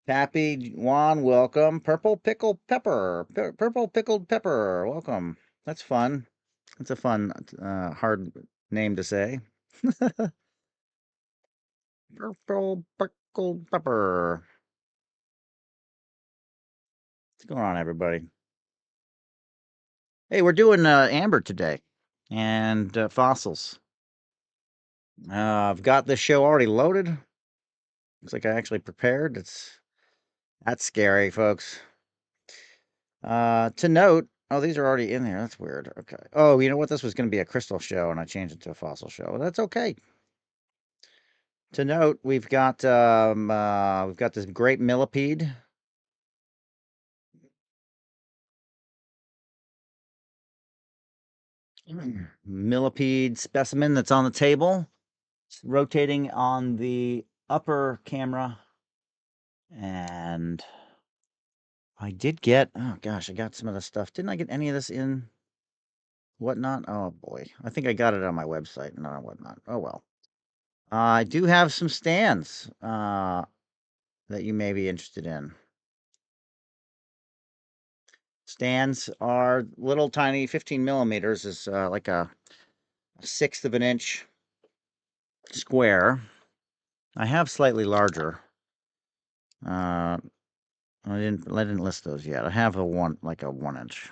Pappy Juan, welcome. Purple pickled pepper. Purple pickled pepper. Welcome. That's fun. That's a fun, hard name to say. Purple pickled pepper. What's going on, everybody? Hey, we're doing amber today and fossils. I've got this show already loaded. Looks like I actually prepared. That's scary, folks. To note, oh, these are already in here. That's weird. Okay. Oh, you know what? This was going to be a crystal show, and I changed it to a fossil show. That's okay. To note, we've got this great millipede. Millipede specimen that's on the table. It's rotating on the upper camera, and I did get. Oh gosh, I got some of the stuff. Didn't I get any of this in Whatnot? Oh boy, I think I got it on my website, not on Whatnot. Oh well. I do have some stands that you may be interested in. Stands are little tiny, 15 millimeters is like a sixth of an inch square. I have slightly larger. Uh, I didn't list those yet. I have like a 1 inch.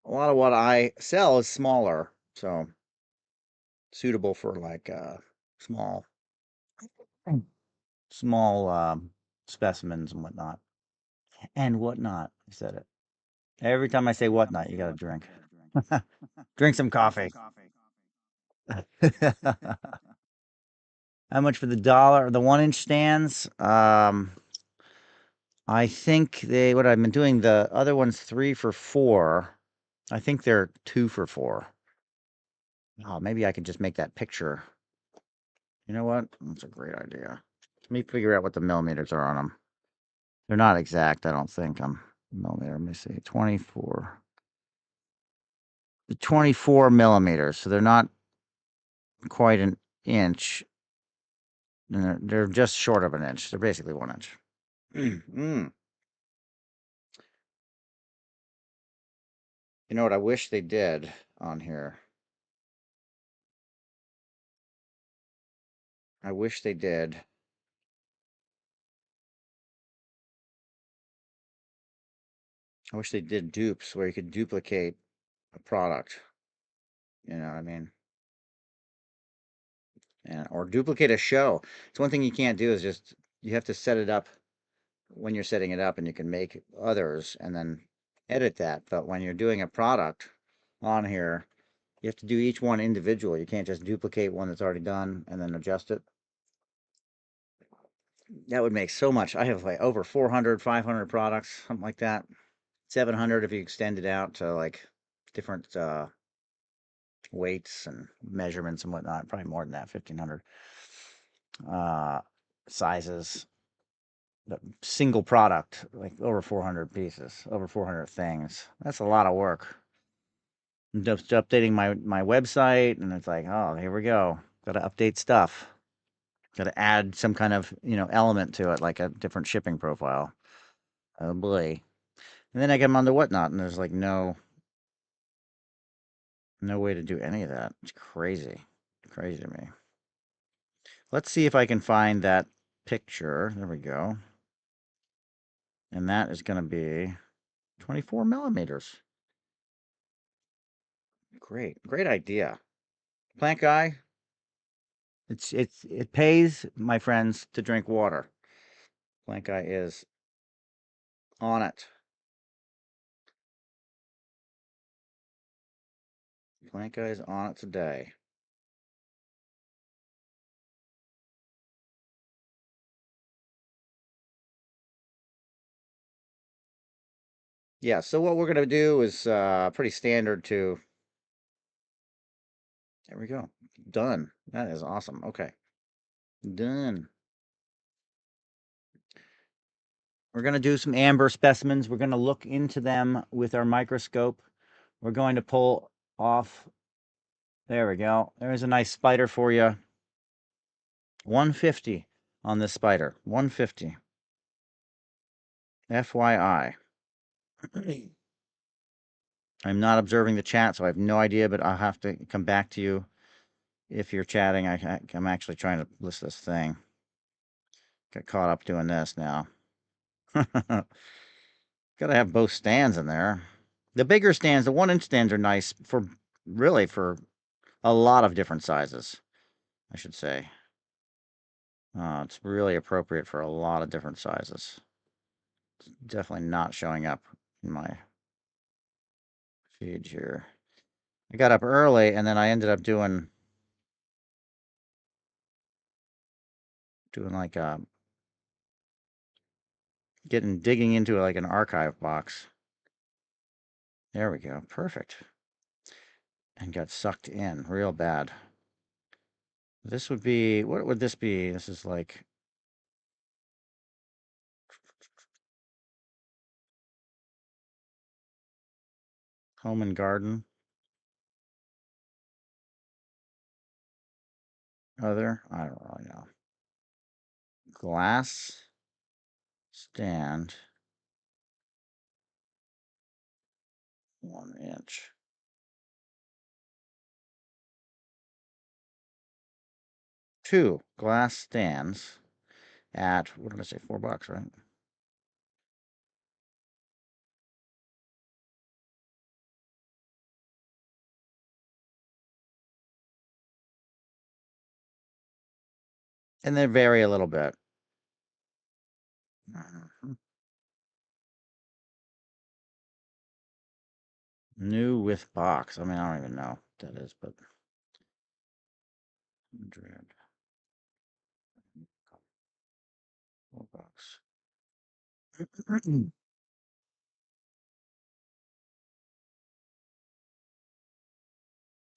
A lot of what I sell is smaller, so suitable for like small, small specimens and whatnot. And whatnot. I said it. Every time I say whatnot, you got to drink. Drink some coffee. How much for the dollar? The 1 inch stands? I think what I've been doing, the other one's 3 for $4. I think they're 2 for $4. Oh, maybe I could just make that picture. You know what? That's a great idea. Let me figure out what the millimeters are on them. They're not exact, I don't think. Millimeter. Let me see. 24 millimeters. So they're not quite an inch. And they're just short of an inch. They're basically 1 inch. Mm. You know what I wish they did on here? I wish they did. I wish they did dupes where you could duplicate a product. You know what I mean? Or duplicate a show. It's one thing you can't do is just you have to set it up when you're setting it up, and you can make others and then edit that. But when you're doing a product on here, you have to do each one individually. You can't just duplicate one that's already done and then adjust it. That would make so much. I have like over 400, 500 products, something like that. 700 if you extend it out to like different weights and measurements and whatnot. Probably more than that, 1,500 uh, sizes. The single product, like over 400 pieces, over 400 things. That's a lot of work. I'm just updating my website, and it's like, oh, here we go. Got to update stuff. Got to add some kind of element to it, like a different shipping profile. Oh boy. And then I get them onto Whatnot, and there's like no way to do any of that. It's crazy. Crazy to me. Let's see if I can find that picture. There we go. And that is going to be 24 millimeters. Great. Great idea. Plant guy, it pays, my friends, to drink water. Plant guy is on it. Plant guy is on it today. Yeah, so what we're going to do is pretty standard too. There we go. Done. That is awesome. Okay. Done. We're going to do some amber specimens. We're going to look into them with our microscope. We're going to pull off. There we go. There's a nice spider for you. 150 on this spider. 150. FYI. I'm not observing the chat, so I have no idea, but I'll have to come back to you if you're chatting. I'm actually trying to list this thing. Got caught up doing this now. Gotta have both stands in there. The bigger stands, the 1-inch stands are nice for really for a lot of different sizes, I should say. It's really appropriate for a lot of different sizes. It's definitely not showing up in my feed here. I got up early and then I ended up doing like digging into like an archive box. There we go. Perfect. And got sucked in real bad. This would be, what would this be? This is like home and garden. Other, I don't really know. Glass stand, 1 inch. Two glass stands at, what did I say, $4, right? And they vary a little bit. New with box. I mean, I don't even know what that is, but 100 $4.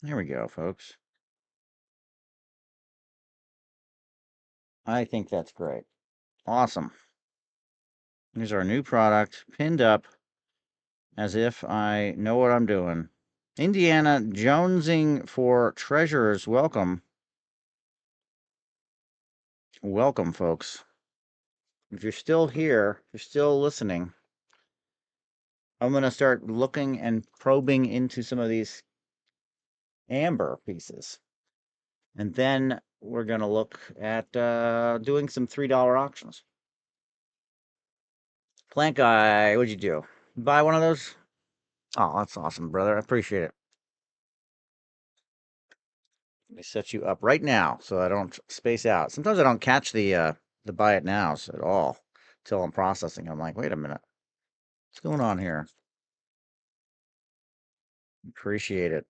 There we go, folks. I think that's great. Awesome. Here's our new product pinned up as if I know what I'm doing. Indiana jonesing for treasures. Welcome. Welcome, folks. If you're still here, if you're still listening, I'm going to start looking and probing into some of these amber pieces. And then we're going to look at doing some $3 auctions. Plant guy, what'd you do? Buy one of those? Oh, that's awesome, brother. I appreciate it. Let me set you up right now so I don't space out. Sometimes I don't catch the buy it nows at all until I'm processing. I'm like, wait a minute. What's going on here? Appreciate it.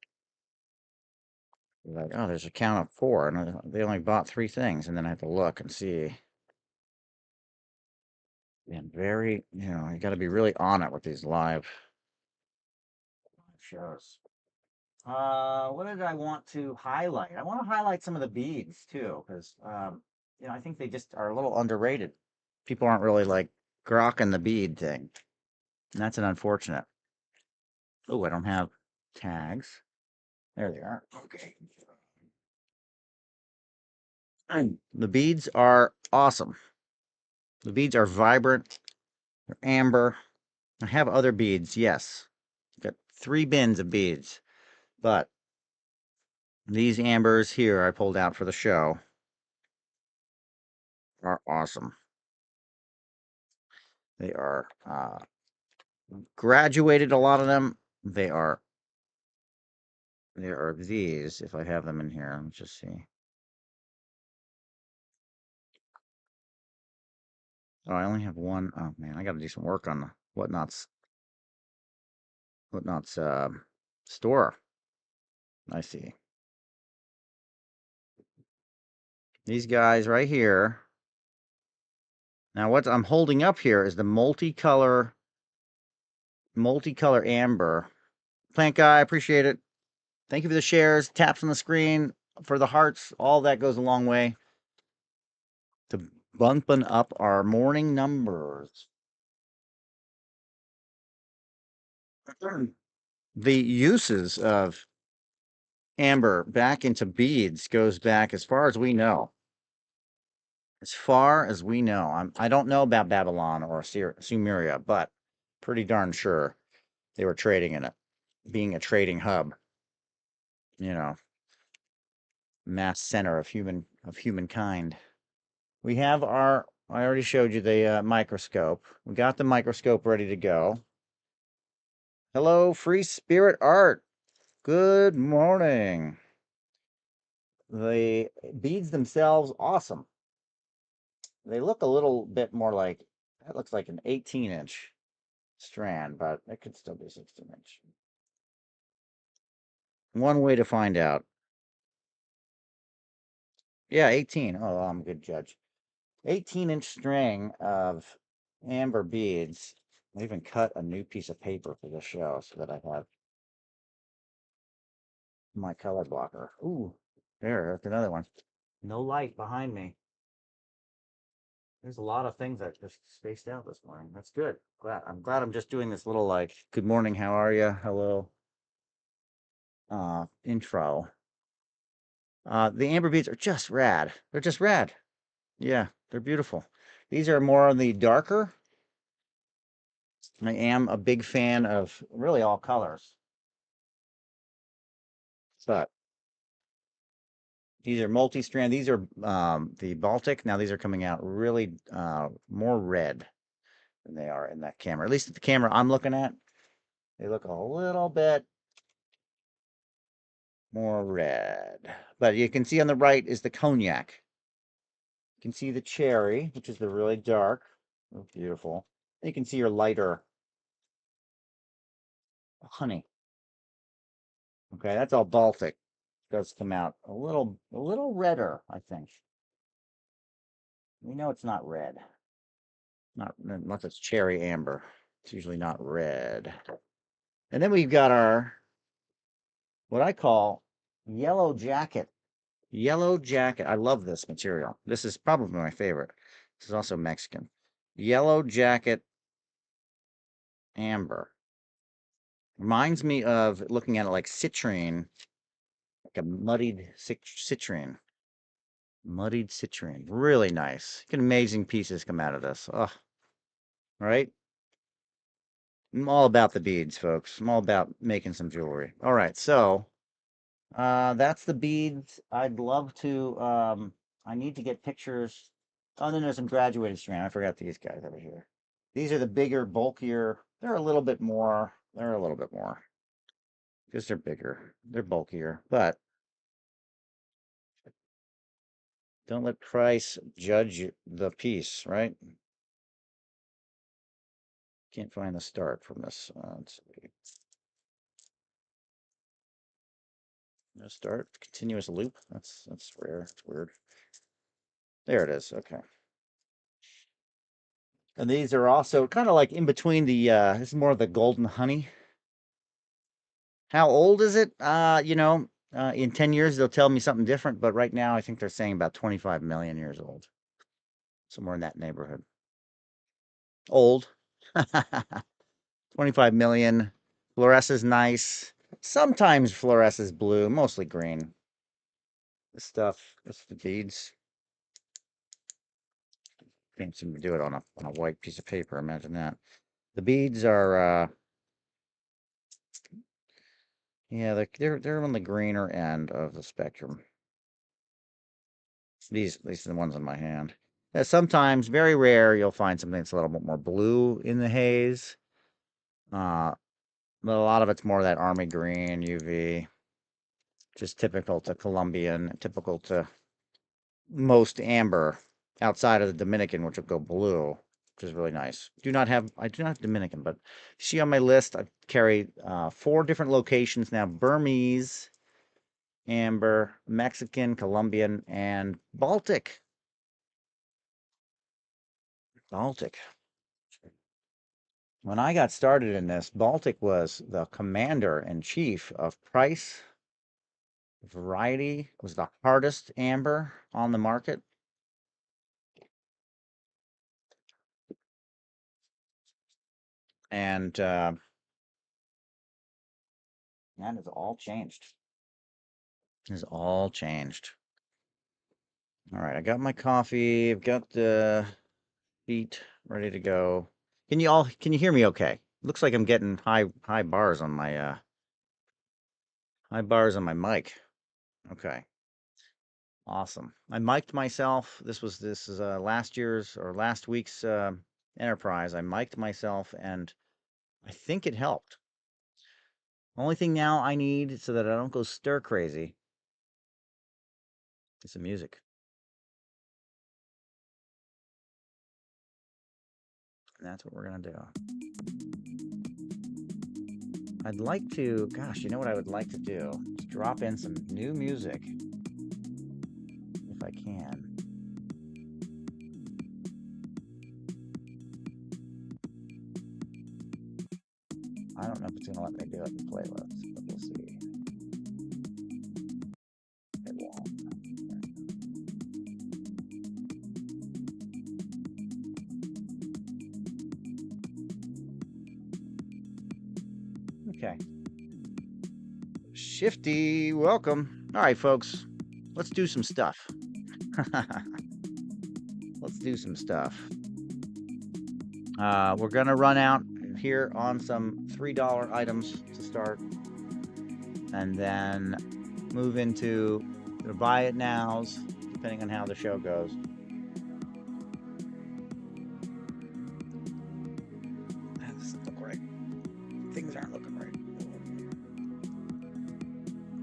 Like, oh, there's a count of 4, and they only bought 3 things, and then I have to look and see. And very, you got to be really on it with these live shows. What did I want to highlight? I want to highlight some of the beads too, because I think they just are a little underrated. People aren't really like grokking the bead thing, and that's an unfortunate. Oh, I don't have tags. There they are. Okay. The beads are awesome. The beads are vibrant. They're amber. I have other beads, yes. Got 3 bins of beads, but these ambers here I pulled out for the show are awesome. They are graduated, a lot of them. They are these, if I have them in here. Let's just see. Oh, I only have one. Oh man, I got to do some work on the Whatnot's store. I see. These guys right here. Now what I'm holding up here is the multicolor amber. Plant guy, appreciate it. Thank you for the shares, taps on the screen, for the hearts. All that goes a long way to bumping up our morning numbers. The uses of amber back into beads goes back as far as we know. As far as we know, I don't know about Babylon or Sumeria, but pretty darn sure they were trading in it, being a trading hub, you know, mass center of humankind. We have our, I already showed you the microscope. We got the microscope ready to go. Hello, Free Spirit Art. Good morning. The beads themselves, awesome. They look a little bit more like, that looks like an 18-inch strand, but it could still be 16-inch. One way to find out. Yeah, 18. Oh, I'm a good judge. 18-inch string of amber beads. I even cut a new piece of paper for the show so that I have my color blocker. Ooh, there's another one. No light behind me. There's a lot of things that just spaced out this morning. That's good. I'm glad I'm just doing this little like, good morning, how are you? Hello. Intro. The amber beads are just rad. They're just rad. Yeah, they're beautiful. These are more on the darker. I am a big fan of really all colors, but these are multi-strand. These are the Baltic. Now these are coming out really more red than they are in that camera. At least the camera I'm looking at, they look a little bit more red. But you can see on the right is the cognac. You can see the cherry, which is the really dark. Oh, beautiful. You can see your lighter honey. Okay, that's all Baltic. Does come out a little redder, I think. We know it's not red. Not unless it's cherry amber. It's usually not red. And then we've got our what I call yellow jacket. Yellow jacket. I love this material. This is probably my favorite. This is also Mexican. Yellow jacket amber. Reminds me of looking at it like citrine, like a muddied citrine. Muddied citrine. Really nice. Get amazing pieces come out of this. Oh, right? I'm all about the beads, folks. I'm all about making some jewelry. All right, so that's the beads. I'd love to I need to get pictures. Oh, then there's some graduated strand. I forgot these guys over here. These are the bigger, bulkier. They're a little bit more. They're a little bit more because they're bigger. They're bulkier, but don't let price judge the piece, right? Can't find the start from this. Let's see. No start. Continuous loop. That's rare. It's weird. There it is. Okay. And these are also kind of like in between the this is more of the golden honey. How old is it? In 10 years they'll tell me something different, but right now I think they're saying about 25 million years old. Somewhere in that neighborhood. Old. 25 million. Fluoresces nice. Sometimes fluoresces blue, mostly green. This stuff, this the beads. Can't seem to do it on a white piece of paper. Imagine that. The beads are yeah, they're on the greener end of the spectrum. These are the ones in my hand. Sometimes, very rare, you'll find something that's a little bit more blue in the haze. But a lot of it's more that army green, UV. Just typical to Colombian, typical to most amber outside of the Dominican, which will go blue, which is really nice. I do not have Dominican, but see on my list, I carry 4 different locations now: Burmese, amber, Mexican, Colombian, and Baltic. Baltic. When I got started in this, Baltic was the commander in chief of price. Variety was the hardest amber on the market. And that has all changed. It has all changed. All right, I got my coffee. I've got the beat ready to go. Can you hear me okay? Looks like I'm getting high bars on my mic. Okay. Awesome. I mic'd myself. This is last week's enterprise. I mic'd myself and I think it helped. Only thing now I need so that I don't go stir crazy is some music. And that's what we're gonna do. I'd like to, gosh, you know what I would like to do? Just drop in some new music if I can. I don't know if it's gonna let me do it in playlists, but we'll see. It won't. Okay. Shifty, welcome. All right, folks, let's do some stuff. Let's do some stuff. We're gonna run out here on some $3 items to start, and then move into the buy it nows, depending on how the show goes. That doesn't look right. Things aren't looking right.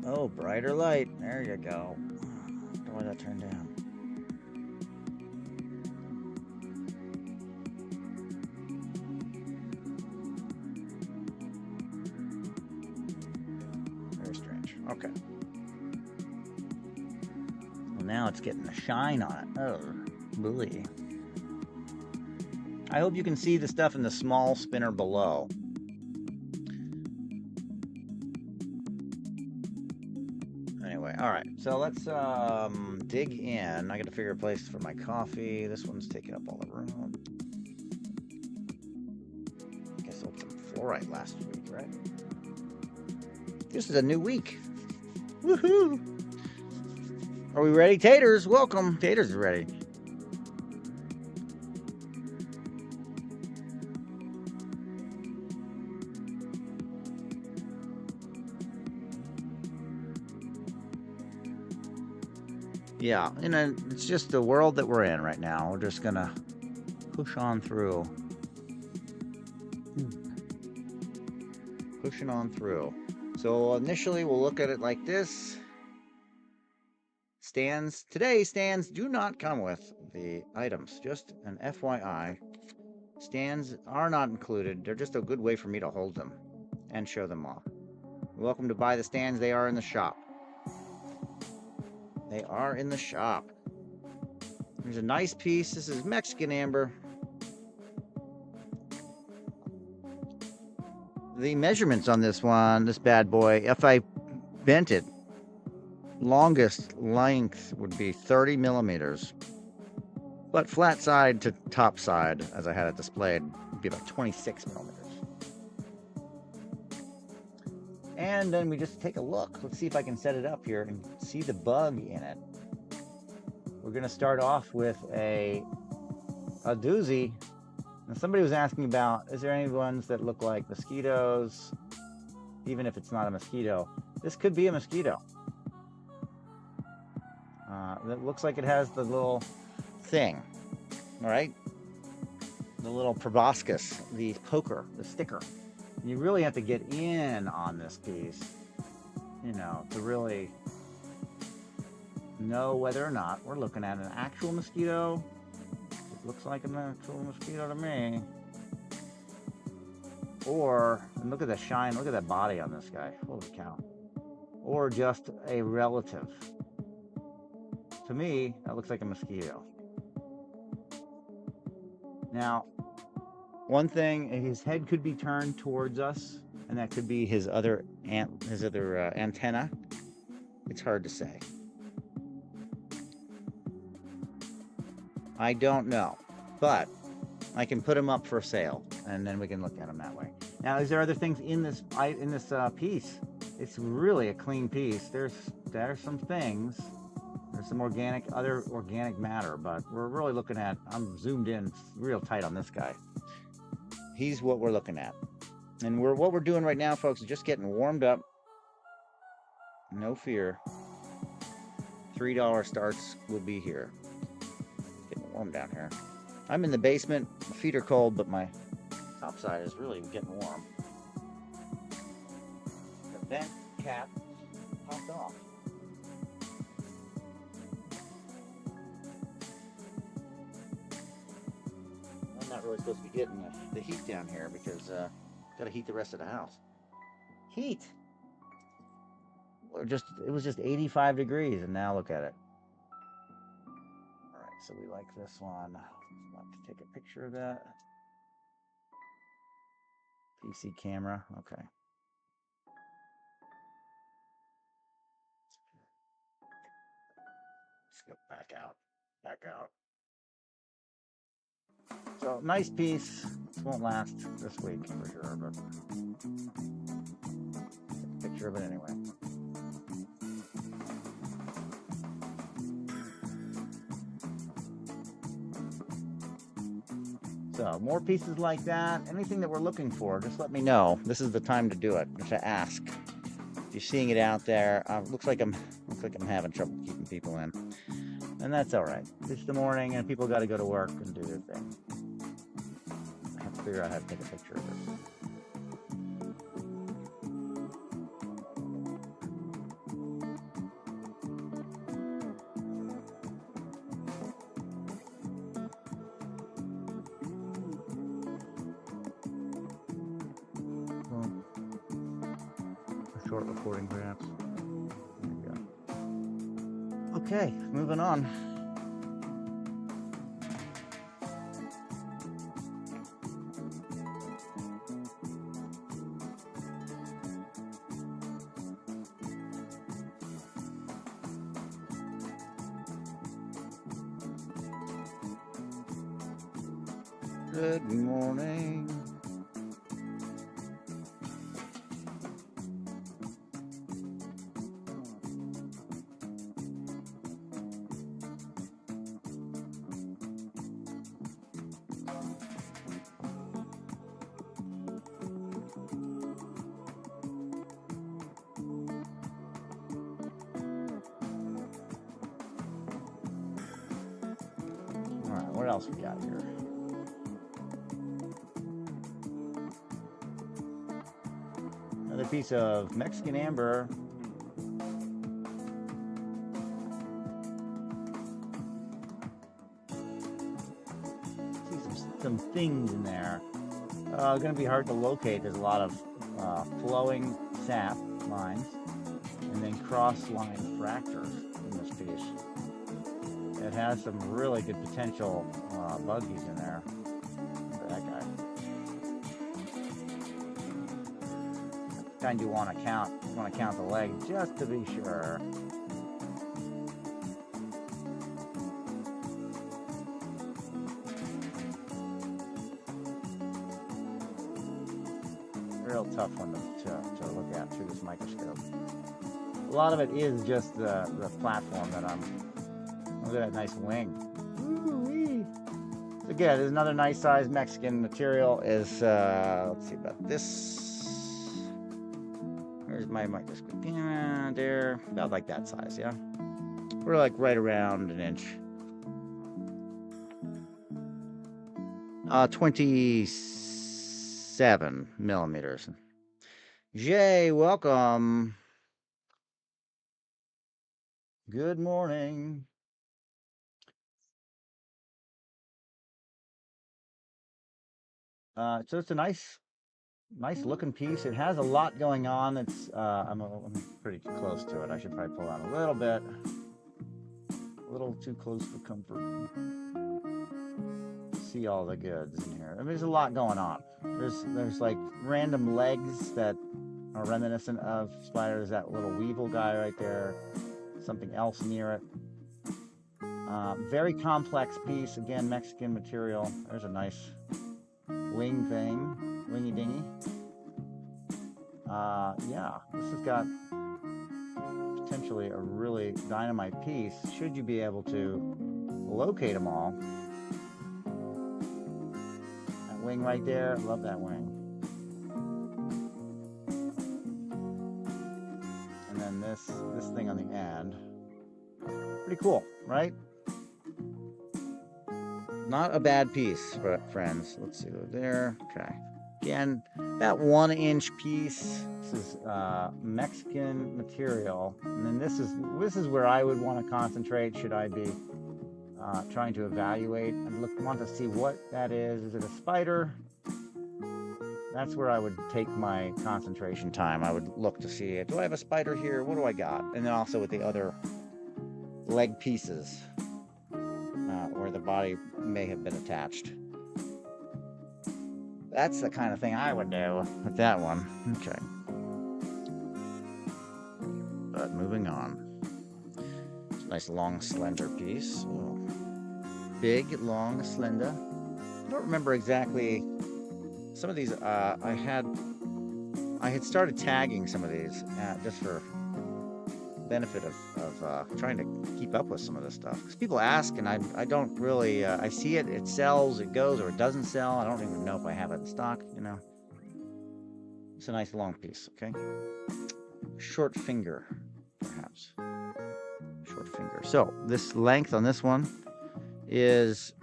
Oh, brighter light. There you go. Why did that turn down? Very strange. Okay. Well, now it's getting a shine on it. Oh, bully. I hope you can see the stuff in the small spinner below. Anyway, all right. So let's dig in. I got to figure a place for my coffee. This one's taking up all the room. I guess I opened fluorite last week, right? This is a new week. Woohoo! Are we ready? Taters, welcome. Taters are ready. Yeah, it's just the world that we're in right now. We're just gonna push on through. Pushing on through. So initially we'll look at it like this. Today's stands do not come with the items. Just an FYI. Stands are not included. They're just a good way for me to hold them and show them off. You're welcome to buy the stands. They are in the shop. They are in the shop. There's a nice piece. This is Mexican amber. The measurements on this one, this bad boy, if I bent it, longest length would be 30 millimeters. But flat side to top side, as I had it displayed, would be about 26 millimeters. And then we just take a look. Let's see if I can set it up here and see the bug in it. We're going to start off with a doozy. Now, somebody was asking about, is there any ones that look like mosquitoes, even if it's not a mosquito? This could be a mosquito. It looks like it has the little thing, all right? The little proboscis, the poker, the sticker. You really have to get in on this piece, to really know whether or not we're looking at an actual mosquito. It looks like an actual mosquito to me. Or, and look at the shine, look at that body on this guy. Holy cow. Or just a relative. To me, that looks like a mosquito. Now, one thing, his head could be turned towards us, and that could be his other antenna. It's hard to say. I don't know, but I can put him up for sale, and then we can look at him that way. Now, is there other things in this piece? It's really a clean piece. There's some things. some other organic matter, but we're really looking at, I'm zoomed in real tight on this guy. He's what we're looking at. And what we're doing right now, folks, is just getting warmed up. No fear. $3 starts will be here. Getting warm down here. I'm in the basement. My feet are cold, but my top side is really getting warm. The vent cap popped off. I'm not really supposed to be getting the heat down here because got to heat the rest of the house. Heat. It was just 85 degrees, and now look at it. All right, so we like this one. I'd like to take a picture of that. PC camera. Okay. Let's go back out. Back out. So nice piece. This won't last this week for sure, but take a picture of it anyway. So more pieces like that. Anything that we're looking for, just let me know. This is the time to do it, to ask. If you're seeing it out there, looks like I'm having trouble keeping people in, and that's all right. It's the morning, and people got to go to work and do their thing. I have to figure out how to take a picture of it. Short recording, perhaps. There we go. Okay, moving on. Good morning. What else we got here? Another piece of Mexican amber. See some things in there. Going to be hard to locate. There's a lot of flowing sap lines and then cross-line fractures in this piece. It has some really good potential buggies in there. Look at that guy. The kind you want to count. You want to count the legs just to be sure. Real tough one to look at through this microscope. A lot of it is just the platform that I'm. Look at that nice wing. Ooh-wee. So again, there's another nice size Mexican material. Is let's see about this. Where's my microscope? Yeah, there, about like that size. Yeah, we're like right around an inch. 27 millimeters. Jay, welcome. Good morning. So it's a nice looking piece. It has a lot going on. It's I'm pretty close to it. I should probably pull out a little bit. A little too close for comfort. See all the goods in here. I mean, there's a lot going on. There's like random legs that are reminiscent of spider. There's that little weevil guy right there. Something else near it. Very complex piece. Again, Mexican material. There's a nice wing thing, wingy dingy. Yeah, this has got potentially a really dynamite piece should you be able to locate them all. That wing right there, love that wing. And then this thing on the end. Pretty cool, right? Not a bad piece, friends. Let's see there. Okay. Again, that 1-inch piece. This is Mexican material, and then this is where I would want to concentrate. Should I be trying to evaluate and want to see what that is? Is it a spider? That's where I would take my concentration time. I would look to see, do I have a spider here? What do I got? And then also with the other leg pieces where the body may have been attached. That's the kind of thing I would do with that one. Okay. But moving on. It's a nice long slender piece. Ooh. Big, long, slender. I don't remember exactly. Some of these I had started tagging some of these just for benefit of trying to keep up with some of this stuff, because people ask and I don't really I see it, it sells, it goes, or it doesn't sell. I don't even know if I have it in stock, you know. It's a nice long piece. Okay, short finger, perhaps. Short finger. So this length on this one is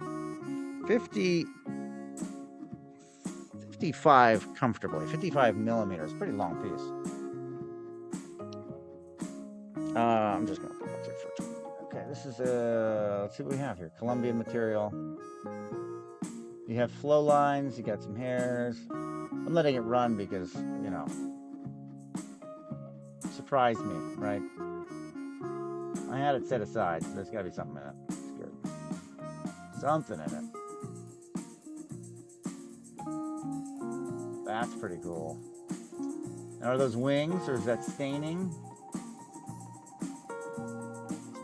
55 comfortably, 55 millimeters. Pretty long piece. I'm just gonna put it up there for a Okay, this is let's see what we have here. Colombian material. You have flow lines, you got some hairs. I'm letting it run because, you know, surprised me, right? I had it set aside, so there's gotta be something in it. It's good. Something in it. That's pretty cool. Now, are those wings or is that staining?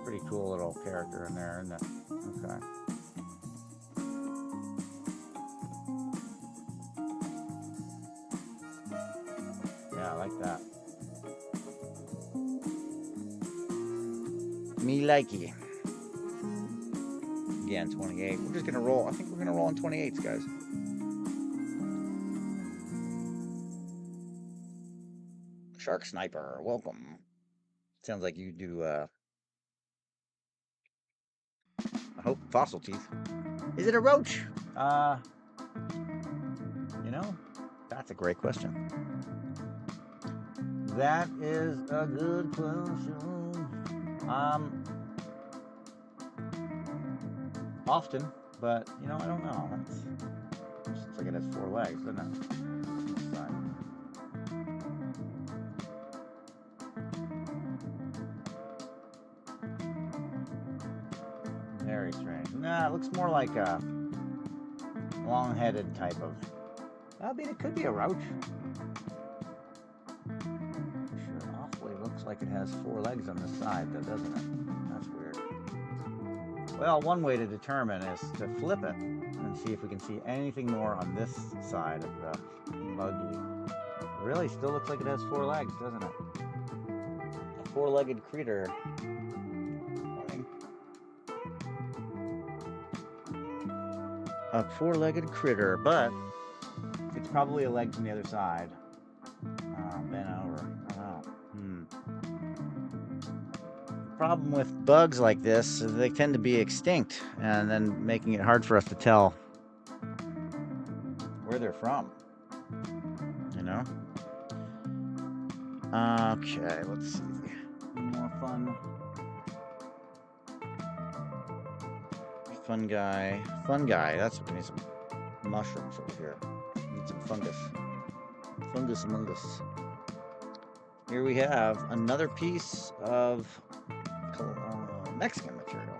Pretty cool little character in there, isn't it? Okay. Yeah, I like that. Me likey. Again, 28. We're just gonna roll. I think we're gonna roll on 28s, guys. Shark Sniper, welcome. Sounds like you do I hope fossil teeth. Is it a roach? You know, that's a great question. That is a good question. Often, but you know, I don't know. It looks like it has 4 legs, doesn't it? This side. Very strange. Nah, it looks more like a long-headed type of. I mean, it could be a roach. Sure, awfully looks like it has 4 legs on this side, though, doesn't it? That's weird. Well, one way to determine is to flip it and see if we can see anything more on this side of the buggy. It really still looks like it has 4 legs, doesn't it? A 4-legged critter. A 4-legged critter, but it's probably a leg from the other side. Bent over. I don't know. The problem with bugs like this is they tend to be extinct, and then making it hard for us to tell where they're from. You know? Okay, let's see. More fun. Fun guy. That's what we need, some mushrooms over here. We need some fungus. Fungus among us. Here we have another piece of Mexican material.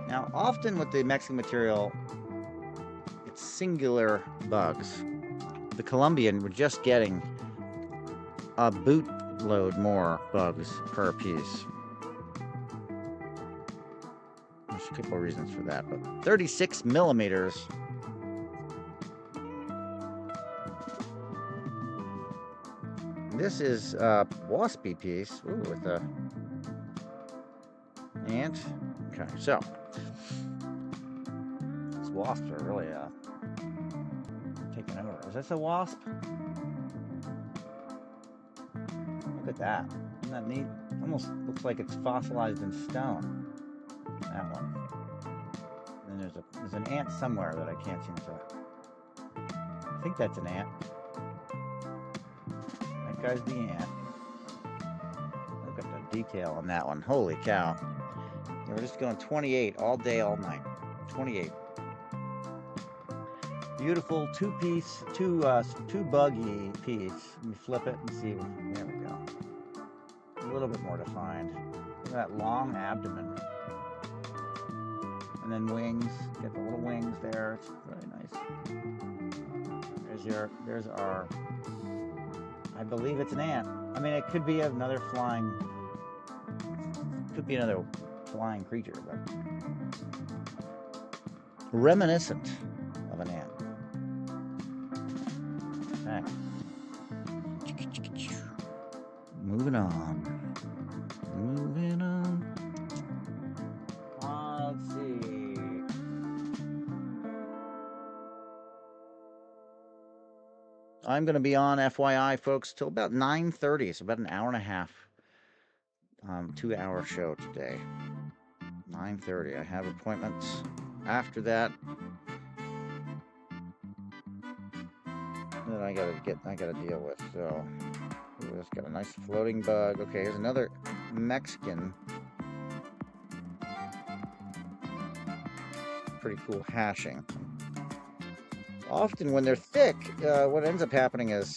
Now, often with the Mexican material, it's singular bugs. The Colombian, we're just getting a bootload more bugs per piece. There's a couple of reasons for that, but 36 millimeters. This is waspy piece. Ooh, with a ant. Okay, so these wasps are really taking over. Is this a wasp? Look at that. Isn't that neat? Almost looks like it's fossilized in stone. That one. And then there's an ant somewhere that I can't seem to. I think that's an ant. That guy's the ant. Look at the detail on that one. Holy cow. Yeah, we're just going 28 all day, all night. 28. Beautiful two buggy piece. Let me flip it and see. There we go. A little bit more defined. Look at that long abdomen. And then wings. Get the little wings there. It's very nice. There's our, I believe it's an ant. I mean, it could be another flying creature, but reminiscent of an ant. Okay. Moving on. Let's see. I'm going to be on, FYI, folks, till about 9:30. So about an hour and a half. 2-hour show today. 9:30. I have appointments after that that I gotta deal with. So we just got a nice floating bug. Okay, here's another Mexican. Pretty cool hashing. Often when they're thick, what ends up happening is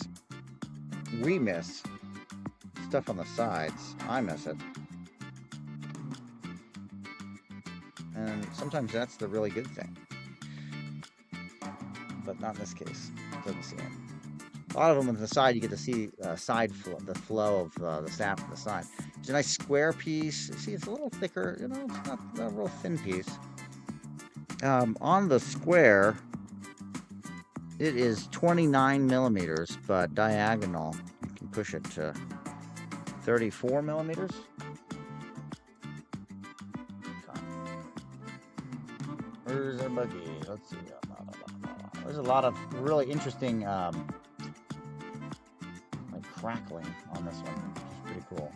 we miss stuff on the sides. I miss it. And sometimes that's the really good thing. But not in this case. Doesn't see it. A lot of them on the side, you get to see the flow of the sap on the side. It's a nice square piece. See, it's a little thicker. You know, it's not a real thin piece. On the square, it is 29 millimeters, but diagonal, you can push it to 34 millimeters. Where's our buggy? Let's see. There's a lot of really interesting like crackling on this one, which is pretty cool.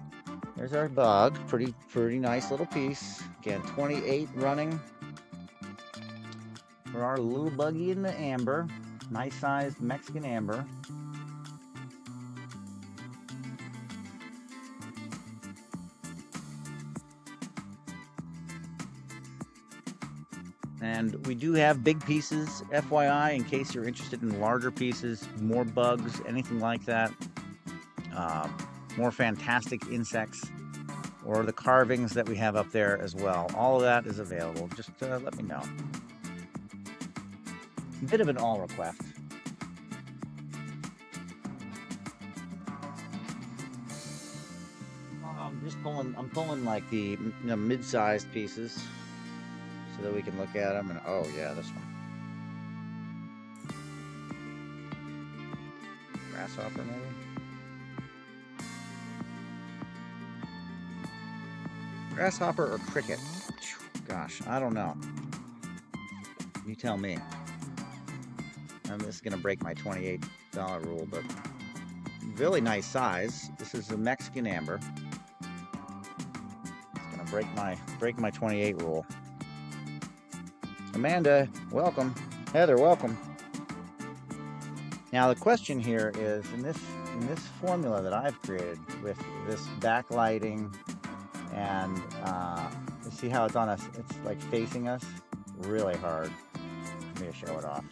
There's our bug. Pretty nice little piece. Again, 28 running for our little buggy in the amber. Nice sized Mexican amber. And we do have big pieces, FYI, in case you're interested in larger pieces, more bugs, anything like that. More fantastic insects, or the carvings that we have up there as well. All of that is available. Just let me know. A bit of an all request. I'm pulling like the mid-sized pieces so that we can look at them. And oh yeah, this one. Grasshopper maybe. Grasshopper or cricket? Gosh, I don't know. You tell me. This is gonna break my $28 rule, but really nice size. This is a Mexican amber. It's gonna break my 28 rule. Amanda, welcome. Heather, welcome. Now the question here is, in this formula that I've created with this backlighting, and you see how it's on us? It's like facing us. Really hard for me to show it off.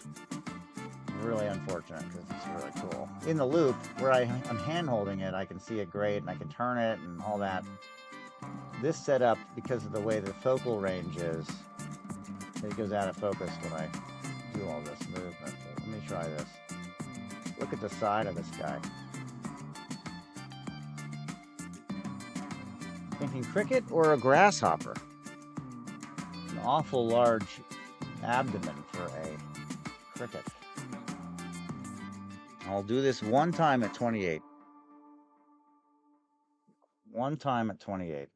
Really unfortunate because it's really cool. In the loop where I'm hand holding it, I can see it great and I can turn it and all that. This setup, because of the way the focal range is, it goes out of focus when I do all this movement. So let me try this. Look at the side of this guy. Thinking cricket or a grasshopper? An awful large abdomen for a cricket. I'll do this one time at 28. one time at 28.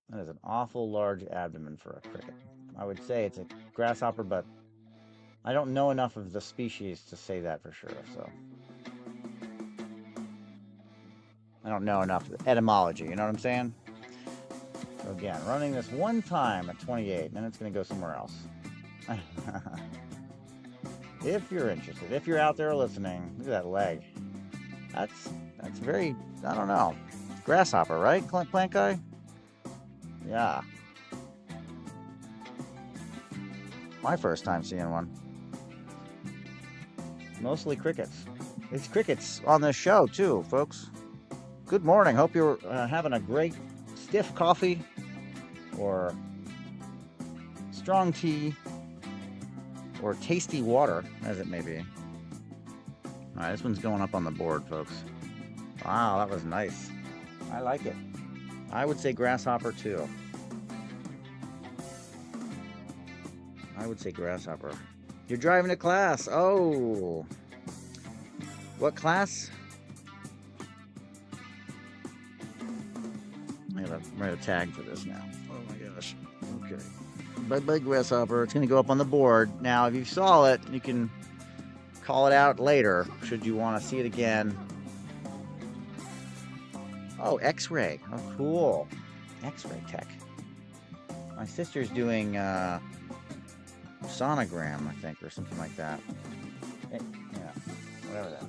That is an awful large abdomen for a cricket. I would say it's a grasshopper, but I don't know enough of the species to say that for sure, so. I don't know enough etymology, you know what I'm saying? So again, running this one time at 28, then it's going to go somewhere else. If you're interested, if you're out there listening, look at that leg. That's very, I don't know, grasshopper, right, plant guy? Yeah. My first time seeing one. Mostly crickets. It's crickets on this show too, folks. Good morning. Hope you're having a great stiff coffee or strong tea or tasty water, as it may be. All right, this one's going up on the board, folks. Wow, that was nice. I like it. I would say grasshopper too. I would say grasshopper. You're driving to class. Oh. What class? I gotta write a tag for this now. Oh my gosh. Okay. Bye-bye grasshopper. It's gonna go up on the board. Now, if you saw it, you can call it out later, should you want to see it again. Oh, X-ray. Oh, cool. X-ray tech. My sister's doing sonogram, I think, or something like that. Yeah, whatever that is.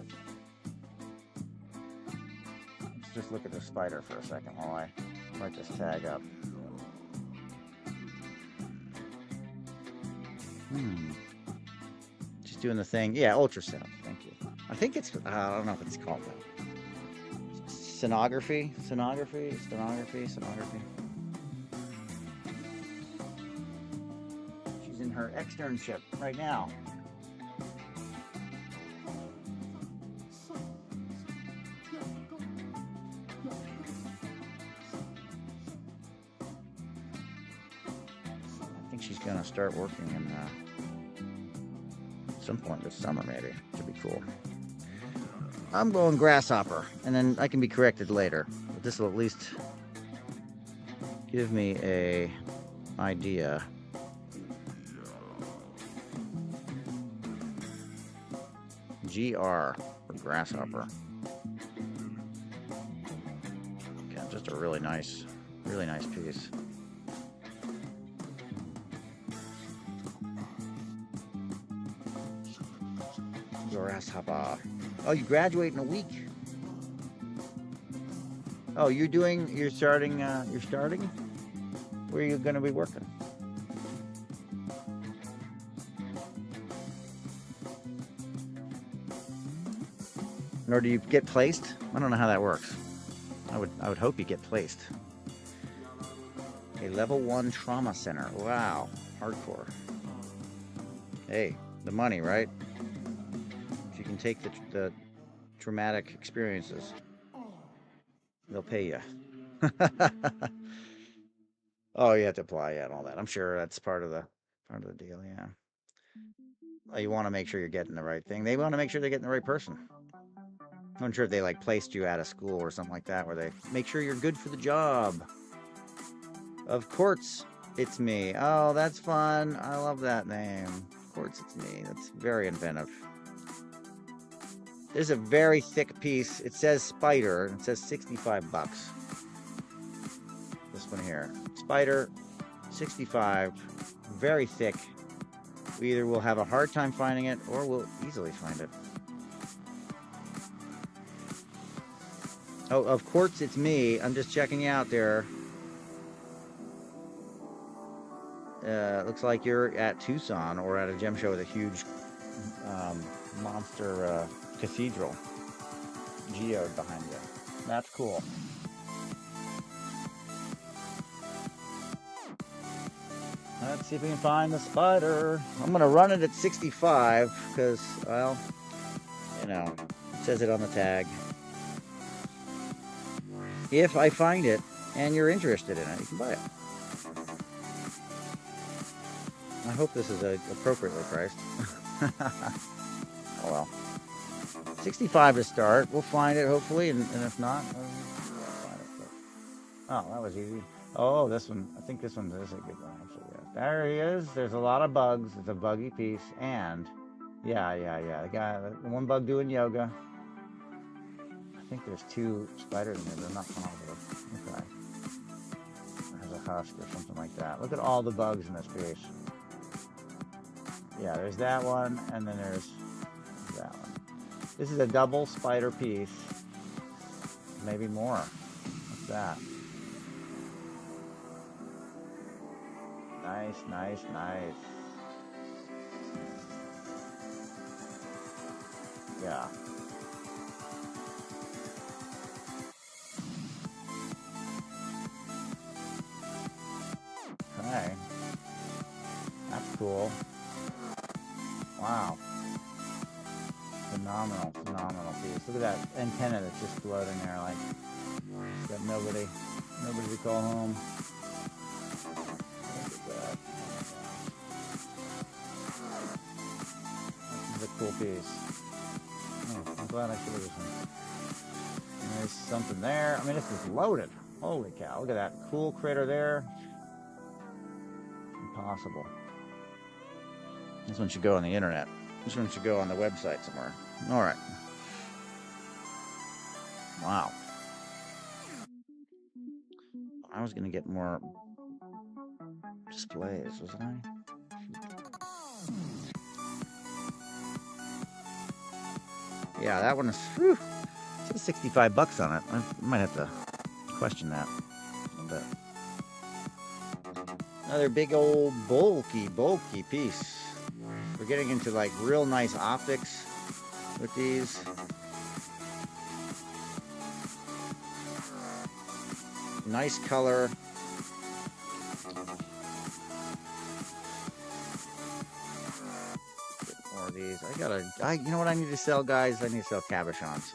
Let's just look at the spider for a second while I write this tag up. She's doing the thing. Yeah, ultrasound. Thank you. I think it's, I don't know if it's called that. Sonography. She's in her externship right now. I think she's gonna start working in some point this summer, maybe. Should be cool. I'm going grasshopper, and then I can be corrected later. But this will at least give me a idea. GR for grasshopper. Yeah, just a really nice piece. Grasshopper. Oh, you graduate in a week. Oh, you're starting. Where are you going to be working? Or do you get placed? I don't know how that works. I would hope you get placed. A level 1 trauma center. Wow, hardcore. Hey, the money, right? If you can take the traumatic experiences, they'll pay you. Oh, you have to apply, yeah, and all that. I'm sure that's part of the deal, yeah. Well, you want to make sure you're getting the right thing. They want to make sure they're getting the right person. I'm sure if they like placed you out of school or something like that, where they make sure you're good for the job. Of course, it's me. Oh, that's fun. I love that name. Of course, it's me. That's very inventive. There's a very thick piece. It says spider. It says $65. This one here. Spider, 65. Very thick. We either will have a hard time finding it or we'll easily find it. Oh, of course it's me. I'm just checking you out there. Looks like you're at Tucson or at a gem show with a huge monster cathedral geode behind you. That's cool. Let's see if we can find the spider. I'm going to run it at 65 because, well, you know, it says it on the tag. If I find it and you're interested in it, you can buy it. I hope this is appropriately priced. Oh well. 65 to start. We'll find it hopefully, and if not, we'll find it. Oh, that was easy. Oh, this one. I think this one is a good one, actually. Yeah. There he is. There's a lot of bugs. It's a buggy piece. And, yeah. The guy, the one bug doing yoga. I think there's 2 spiders in there, but I'm not positive. Okay. There's a husk or something like that. Look at all the bugs in this piece. Yeah, there's that one, and then there's that one. This is a double spider piece. Maybe more. What's that? Nice. Yeah. Okay. That's cool. Wow. Phenomenal piece. Look at that antenna that's just floating there, like got nobody to call home. Look at that. This is a cool piece. Oh, I'm glad I should have this one. There's something there. I mean, this is loaded. Holy cow. Look at that cool critter there. Impossible. This one should go on the internet. This one should go on the website somewhere. All right. Wow. I was going to get more displays, wasn't I? Yeah, that one is, whew, it says 65 bucks on it. I might have to question that a little bit. Another big old bulky piece. We're getting into like real nice optics with these. Nice color. Get more of these. You know what I need to sell, guys? I need to sell cabochons.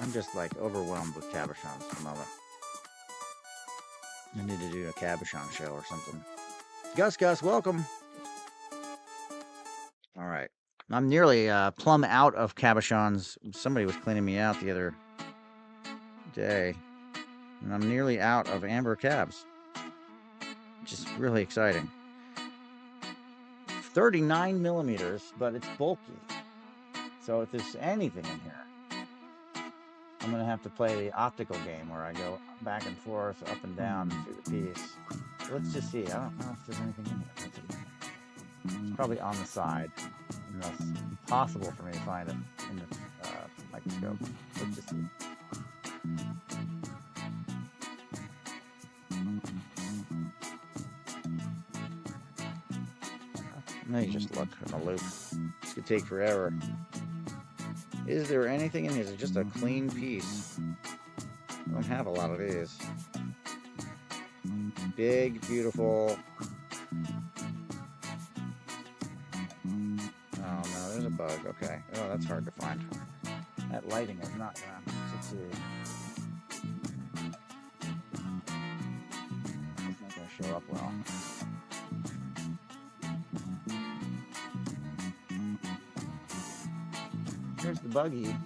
I'm just like overwhelmed with cabochons at the moment. I need to do a cabochon show or something. Gus, welcome. All right. I'm nearly plumb out of cabochons. Somebody was cleaning me out the other day. And I'm nearly out of amber cabs. Which is really exciting. 39 millimeters, but it's bulky. So if there's anything in here, I'm going to have to play the optical game where I go back and forth, up and down through the piece. So let's just see. I don't know if there's anything in here. It's probably on the side. And it's impossible for me to find it in the microscope. Let's just see. Now you just look in a loop. This could take forever. Is there anything in here? Is it just a clean piece? I don't have a lot of these. Big, beautiful. Oh no, there's a bug. Okay. Oh, that's hard to find. That lighting is not gonna succeed. It's not gonna show up well. Here's the buggy. Looks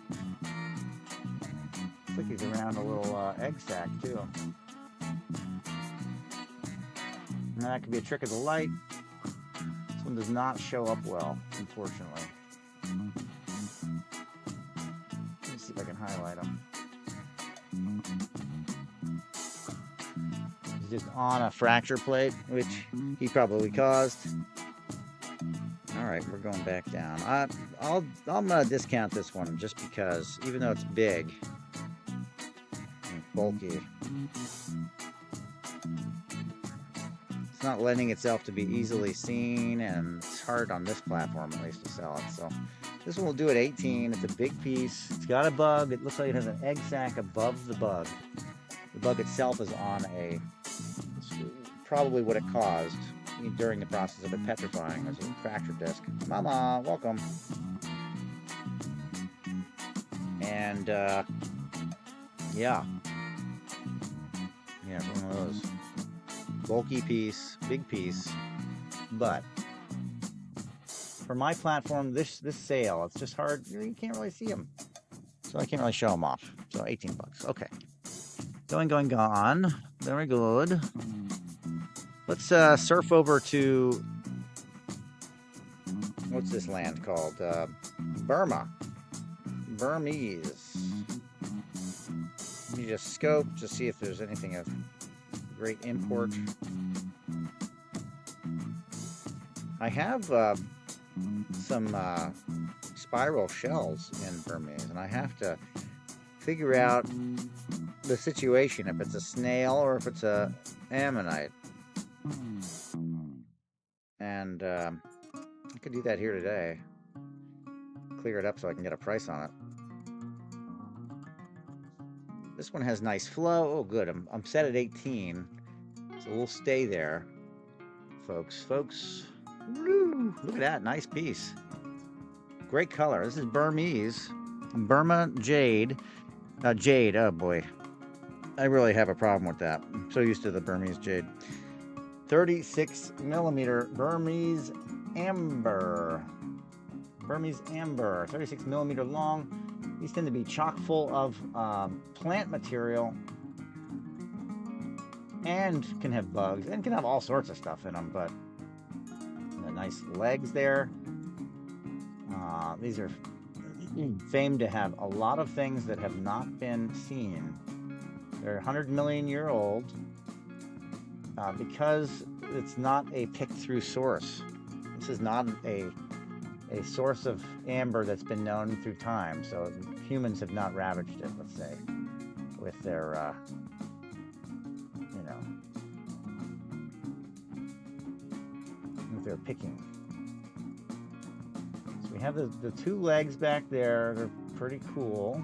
like he's around a little egg sac too. Now that could be a trick of the light. This one does not show up well, unfortunately. Let me see if I can highlight him. He's just on a fracture plate, which he probably caused. All right, we're going back down. I'm gonna discount this one just because, even though it's big and bulky, it's not lending itself to be easily seen, and it's hard on this platform at least to sell it. So this one will do at 18. It's a big piece. It's got a bug. It looks like it has an egg sac above the bug. The bug itself is on a, probably what it caused during the process of it petrifying. There's a fractured disc. Mama, welcome. And yeah, one of those bulky piece, big piece. But for my platform, this sale, it's just hard. You can't really see them, so I can't really show them off. So 18 bucks. Okay, going. Very good. Let's surf over to, what's this land called? Burma. Burmese. Let me just scope to see if there's anything of great import. I have some spiral shells in Burmese, and I have to figure out the situation, if it's a snail or if it's a ammonite. And I could do that here today. Clear it up so I can get a price on it. This one has nice flow. Oh, good. I'm set at 18, so we'll stay there, folks. Woo, look at that, nice piece. Great color. This is Burmese, Burma jade. Jade. Oh boy, I really have a problem with that. I'm so used to the Burmese jade. 36 millimeter Burmese amber. Burmese amber, 36 millimeter long. These tend to be chock full of plant material and can have bugs and can have all sorts of stuff in them, but the nice legs there. These are famed to have a lot of things that have not been seen. They're 100 million year old because it's not a picked through source. This is not a source of amber that's been known through time, so humans have not ravaged it, let's say, with their with their picking. So we have the two legs back there. They're pretty cool.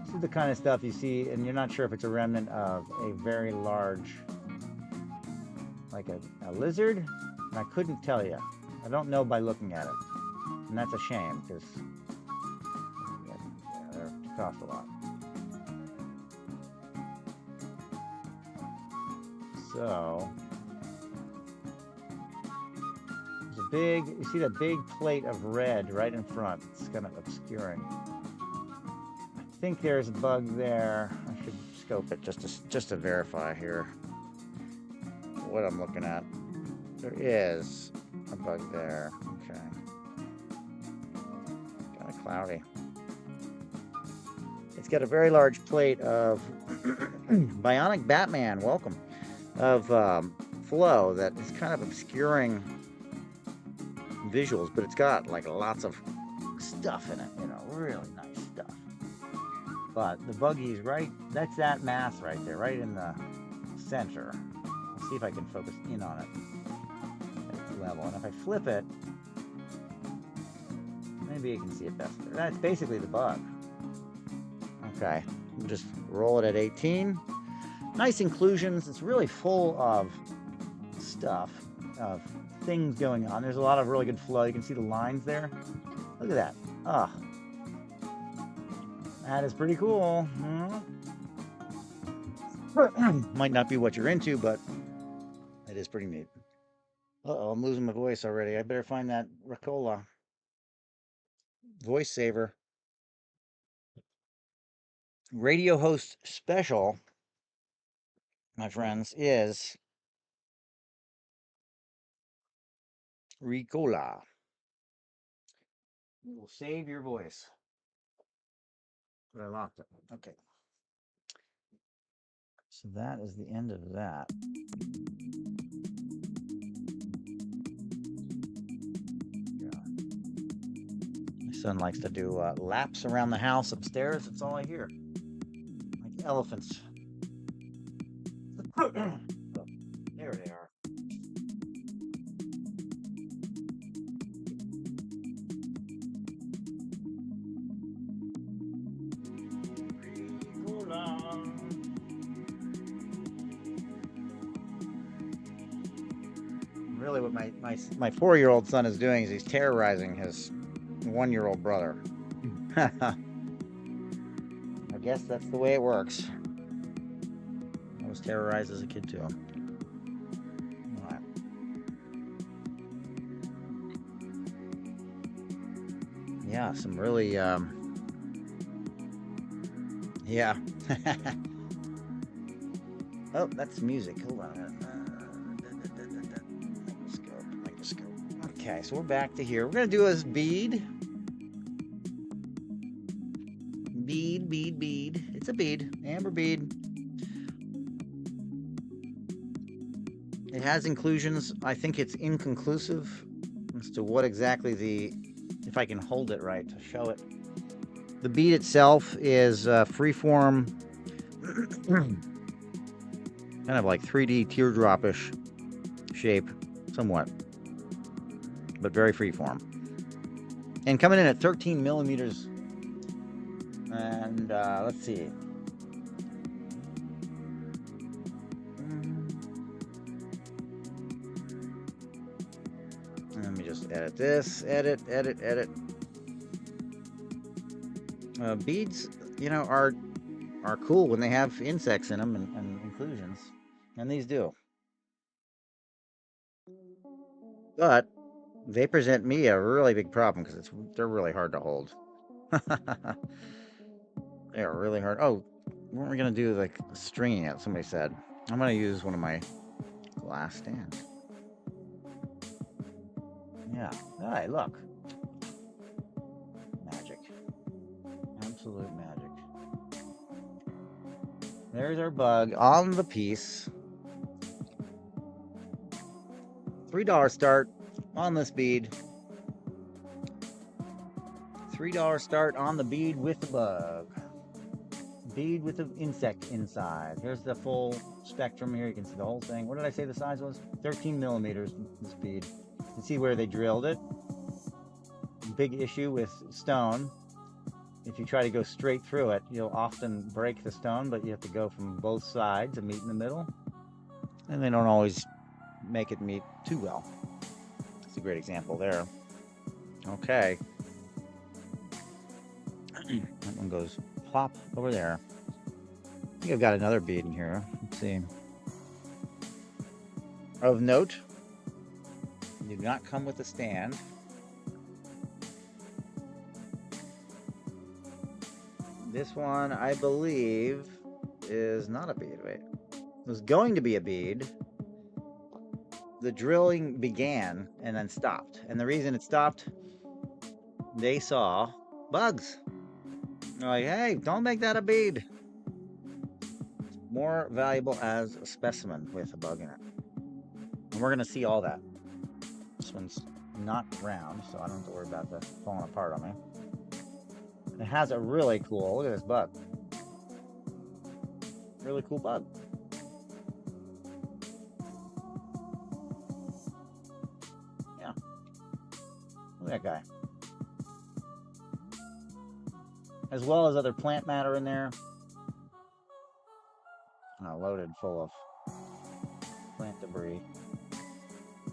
This is the kind of stuff you see, and you're not sure if it's a remnant of a very large, like a lizard. And I couldn't tell you. I don't know by looking at it, and that's a shame because they cost a lot. So there's a big, you see that big plate of red right in front. It's kind of obscuring. I think there's a bug there. I should scope it just to verify here what I'm looking at. There is a bug there. Okay. Kind of cloudy. It's got a very large plate of Bionic Batman, welcome, of flow that is kind of obscuring visuals, but it's got like lots of stuff in it, really nice stuff. But the buggy's right, that's that mass right there, right in the center. Let's see if I can focus in on it. Level, and if I flip it, maybe you can see it better. That's basically the bug. Okay, we'll just roll it at 18. Nice inclusions. It's really full of stuff, of things going on. There's a lot of really good flow. You can see the lines there. Look at that. Ah, that is pretty cool. Might not be what you're into, but it is pretty neat. Uh-oh, I'm losing my voice already. I better find that Ricola voice saver. Radio host special, my friends, is Ricola. It will save your voice. But I locked it. Okay. So that is the end of that. Son likes to do laps around the house upstairs. That's all I hear. Like elephants. Oh, there they are. Really what my 4-year-old son is doing is he's terrorizing his 1-year-old brother. I guess that's the way it works. I was terrorized as a kid too. All right. Yeah, some really yeah. Oh, that's music. Hold on a minute. Microscope. Okay, so we're back to here. We're gonna do a bead. Bead. It's a bead. Amber bead. It has inclusions. I think it's inconclusive as to what exactly if I can hold it right to show it. The bead itself is freeform, kind of like 3D teardrop-ish shape, somewhat, but very freeform. And coming in at 13 millimeters. And let's see. Let me just edit this. Edit. Beads, are cool when they have insects in them and inclusions, and these do. But they present me a really big problem because they're really hard to hold. They're really hard. Oh, weren't we gonna do like stringing it? Somebody said. I'm gonna use one of my glass stands. Yeah. All right. Look. Magic. Absolute magic. There's our bug on the piece. $3 start on this bead. $3 start on the bead with the bug. Bead with the insect inside. Here's the full spectrum here. You can see the whole thing. What did I say the size was? 13 millimeters, this bead. You can see where they drilled it. Big issue with stone. If you try to go straight through it, you'll often break the stone, but you have to go from both sides and meet in the middle. And they don't always make it meet too well. That's a great example there. Okay. That one goes plop over there. I think I've got another bead in here. Let's see. Of note, do not come with a stand. This one, I believe, is not a bead. Wait. It was going to be a bead. The drilling began and then stopped. And the reason it stopped, they saw bugs. They're like, hey, don't make that a bead. It's more valuable as a specimen with a bug in it. And we're going to see all that. This one's not round, so I don't have to worry about that falling apart on me. It has a really cool, look at this bug. Really cool bug. Yeah. Look at that guy. As well as other plant matter in there. Loaded full of plant debris.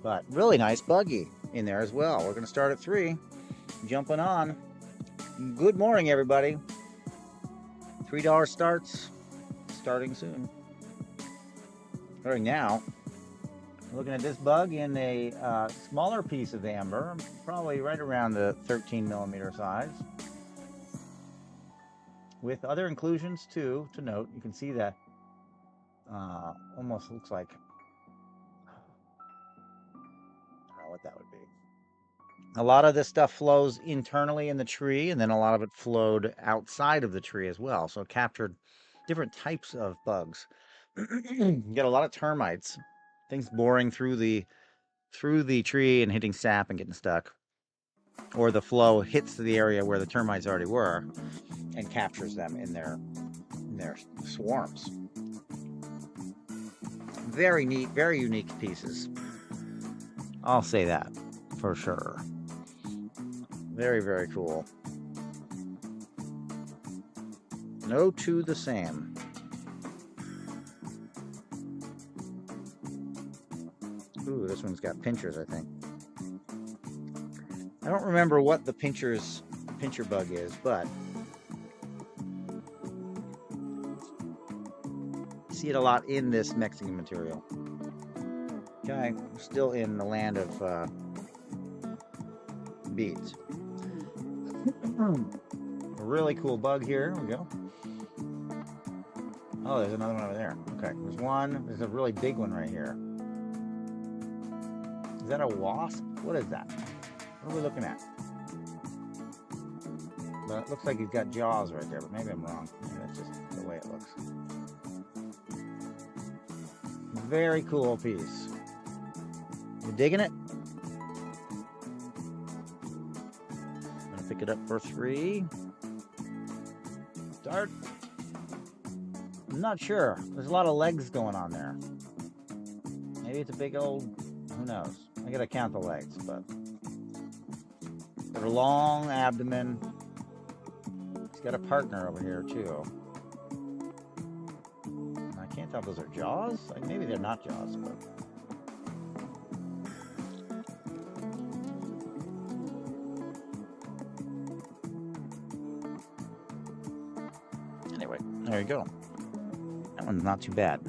But really nice buggy in there as well. We're going to start at 3. Jumping on. Good morning, everybody. $3 starts. Starting soon. Starting now. Looking at this bug in a smaller piece of amber. Probably right around the 13 millimeter size. With other inclusions too, to note. You can see that almost looks like, I don't know what that would be. A lot of this stuff flows internally in the tree, and then a lot of it flowed outside of the tree as well. So it captured different types of bugs. You get a lot of termites, things boring through the tree and hitting sap and getting stuck. Or the flow hits the area where the termites already were and captures them in their swarms. Very neat, very unique pieces. I'll say that for sure. Very, very cool. No two the same. Ooh, this one's got pinchers, I think. I don't remember what the pincher bug is, but see it a lot in this Mexican material. Okay, we're still in the land of beads. A really cool bug here. There we go. Oh, there's another one over there. Okay, there's one. There's a really big one right here. Is that a wasp? What is that? What are we looking at? But it looks like he's got jaws right there, but maybe I'm wrong. Maybe that's just the way it looks. Very cool piece. You digging it? Gonna pick it up for 3. Start. I'm not sure. There's a lot of legs going on there. Maybe it's a big old, who knows? I gotta count the legs, but got a long abdomen. He's got a partner over here too. And I can't tell if those are jaws. Like maybe they're not jaws, but anyway, there you go. That one's not too bad.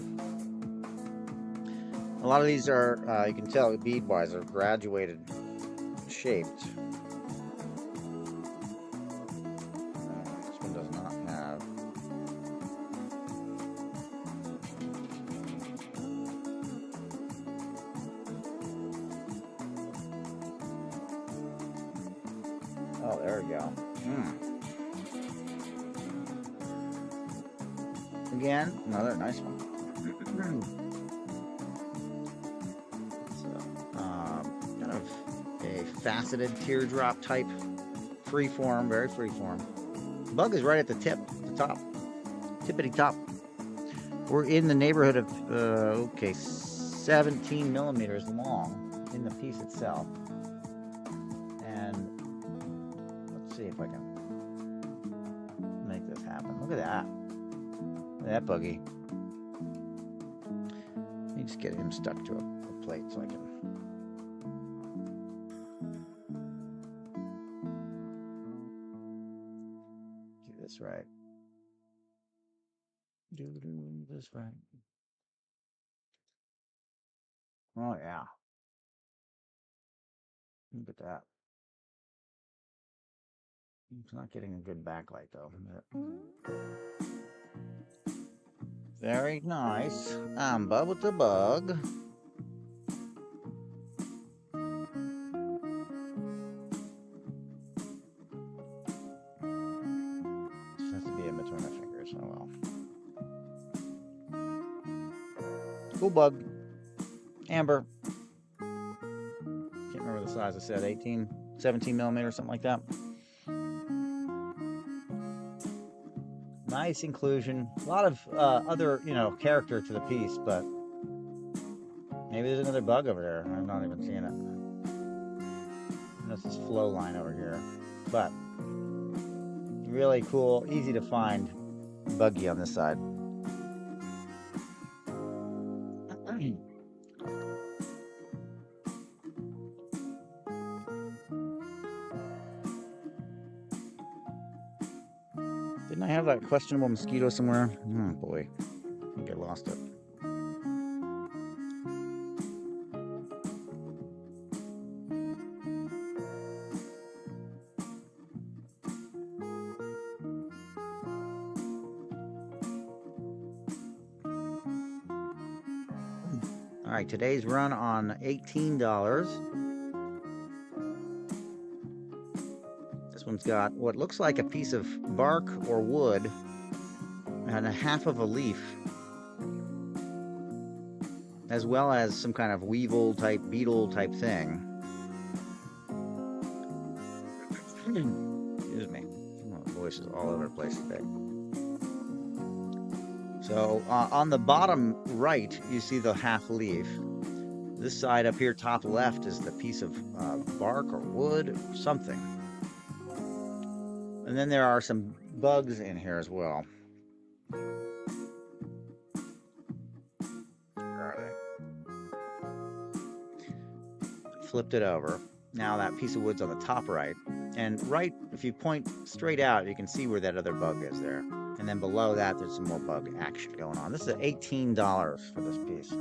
A lot of these are, you can tell bead-wise, are graduated shaped. This one does not have. Oh, there we go. Again, another nice one. Kind of a faceted teardrop type, freeform, very freeform. Bug is right at the tip, the top, tippity top. We're in the neighborhood of, 17 millimeters long in the piece itself. And let's see if I can make this happen. Look at that. Look at that buggy. Let me just get him stuck to a plate so I can. Do this right. Do this right. Oh, yeah. Look at that. It's not getting a good backlight, though. Very nice. Amba with the bug. Just has to be in between my fingers. Oh well. Cool bug. Amber. Can't remember the size I said. 18, 17 millimeter, something like that. Nice inclusion. A lot of other, character to the piece, but maybe there's another bug over there. I'm not even seeing it. And that's this flow line over here. But really cool, easy to find buggy on this side. Didn't I have that questionable mosquito somewhere? Oh boy, I think I lost it. All right, today's run on $18. This one's got what looks like a piece of bark or wood and a half of a leaf, as well as some kind of weevil type, beetle type thing. Excuse me. My voice is all over the place today. So on the bottom right, you see the half leaf. This side up here, top left, is the piece of bark or wood or something. And then there are some bugs in here as well. Where are they? Flipped it over. Now that piece of wood's on the top right. And right, if you point straight out, you can see where that other bug is there. And then below that, there's some more bug action going on. This is $18 for this piece.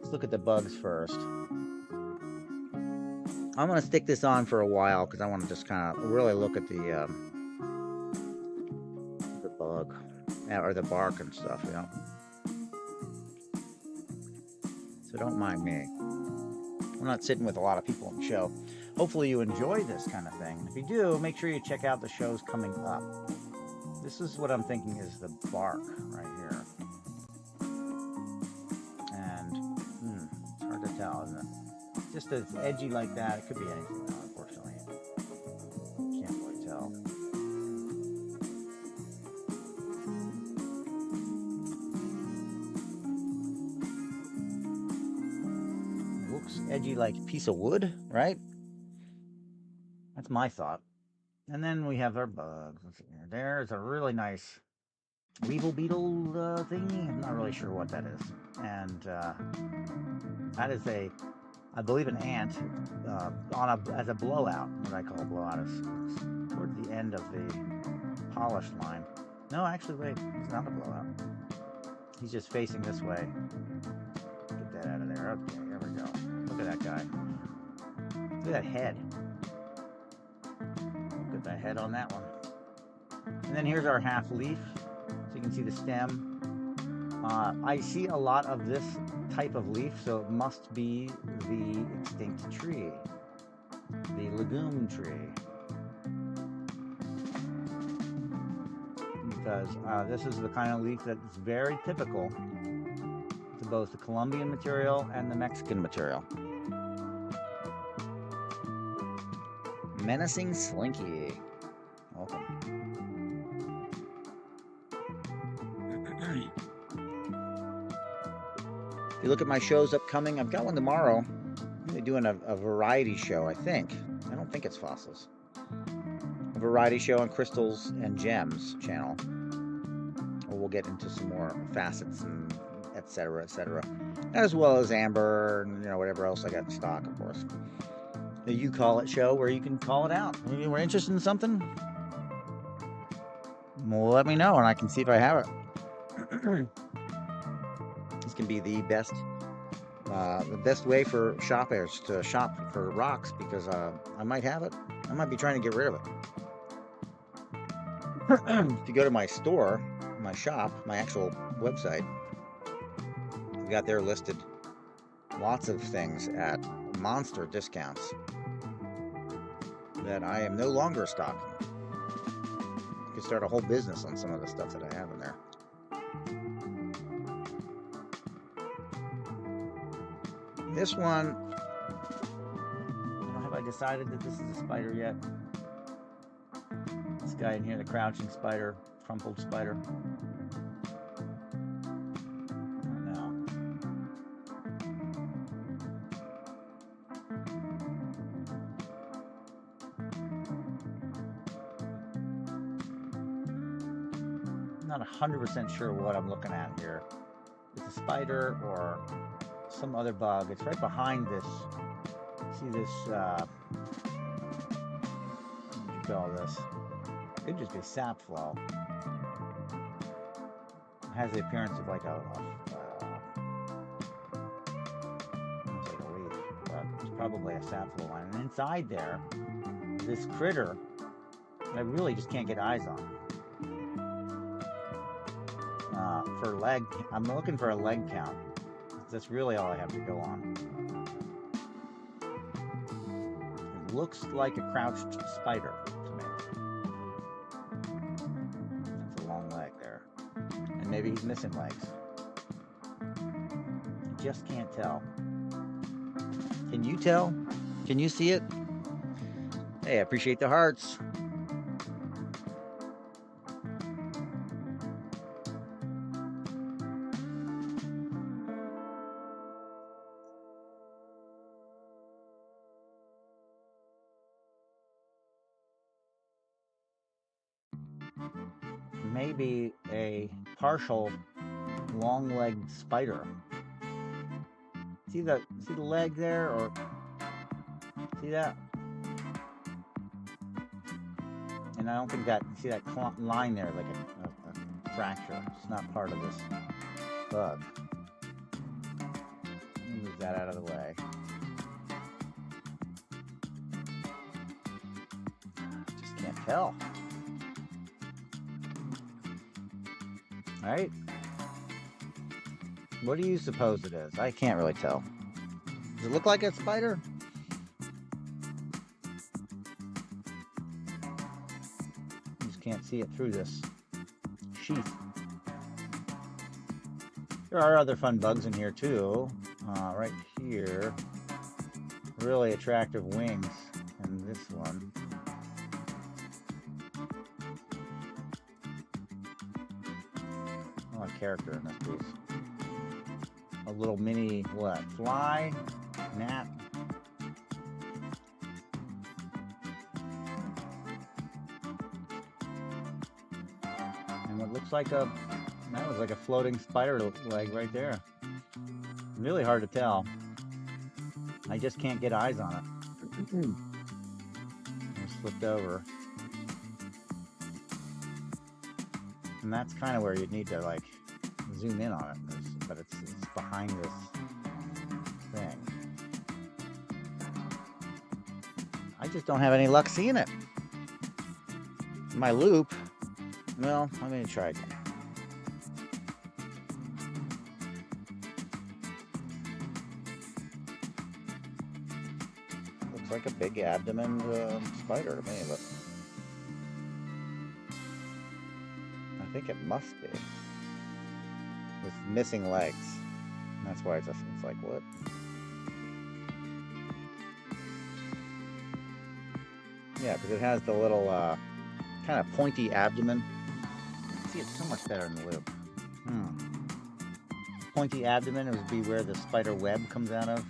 Let's look at the bugs first. I'm going to stick this on for a while because I want to just kind of really look at the bug or the bark and stuff, you know. So don't mind me. I'm not sitting with a lot of people on the show. Hopefully you enjoy this kind of thing. If you do, make sure you check out the shows coming up. This is what I'm thinking is the bark right here. And it's hard to tell, isn't it? Just as edgy like that. It could be anything though, unfortunately. Can't really tell. Looks edgy like a piece of wood, right? That's my thought. And then we have our bugs. There's a really nice weevil beetle thingy. I'm not really sure what that is. And that is I believe an ant as a blowout. What I call a blowout is towards the end of the polished line. No, actually, wait, it's not a blowout. He's just facing this way. Get that out of there. Okay, there we go. Look at that guy. Look at that head. Look at that head on that one. And then here's our half leaf. So you can see the stem. I see a lot of this type of leaf, so it must be the extinct tree, the legume tree, because this is the kind of leaf that's very typical to both the Colombian material and the Mexican material. Menacing Slinky, welcome. If you look at my shows upcoming, I've got one tomorrow. I'm going to be doing a variety show, I think. I don't think it's fossils. A variety show on Crystals and Gems channel. Or we'll get into some more facets and etc., etc. As well as amber and whatever else I got in stock, of course. The You Call It show where you can call it out. If you were interested in something, well, let me know and I can see if I have it. This can be the best way for shoppers to shop for rocks because I might have it. I might be trying to get rid of it. If you go to my store, my shop, my actual website, we got there listed lots of things at monster discounts that I am no longer stocking. You could start a whole business on some of the stuff that I have in there. This one, have I decided that this is a spider yet? This guy in here, the crouching spider, crumpled spider. I don't know. I'm not 100% sure what I'm looking at here. It's a spider or some other bug. It's right behind this. See this, what would you call this? It could just be sap flow. It has the appearance of like a leaf, but it's probably a sap flow line. And inside there, this critter I really just can't get eyes on. For leg, I'm looking for a leg count. That's really all I have to go on. It looks like a crouched spider to me. That's a long leg there. And maybe he's missing legs. I just can't tell. Can you tell? Can you see it? Hey, I appreciate the hearts. Maybe a partial long-legged spider. See the leg there, or see that? And I don't think that, see that line there, like a fracture. It's not part of this bug. Move that out of the way. tell. Right? What do you suppose it is? I can't really tell. Does it look like a spider? I just can't see it through this sheath. There are other fun bugs in here too. Right here, really attractive wings, and this one. Oh, a character in this piece. A little mini, what, fly, gnat. And what looks like a, that was like a floating spider leg right there. Really hard to tell. I just can't get eyes on it. Just flipped over. And that's kind of where you'd need to like zoom in on it, but it's behind this thing. I just don't have any luck seeing it. My loop, well, I'm gonna try again. Looks like a big abdomen spider to me, but I think it must be. With missing legs. And that's why it's like, what? Yeah, because it has the little kind of pointy abdomen. See, it's so much better in the loop. Pointy abdomen would be where the spider web comes out of.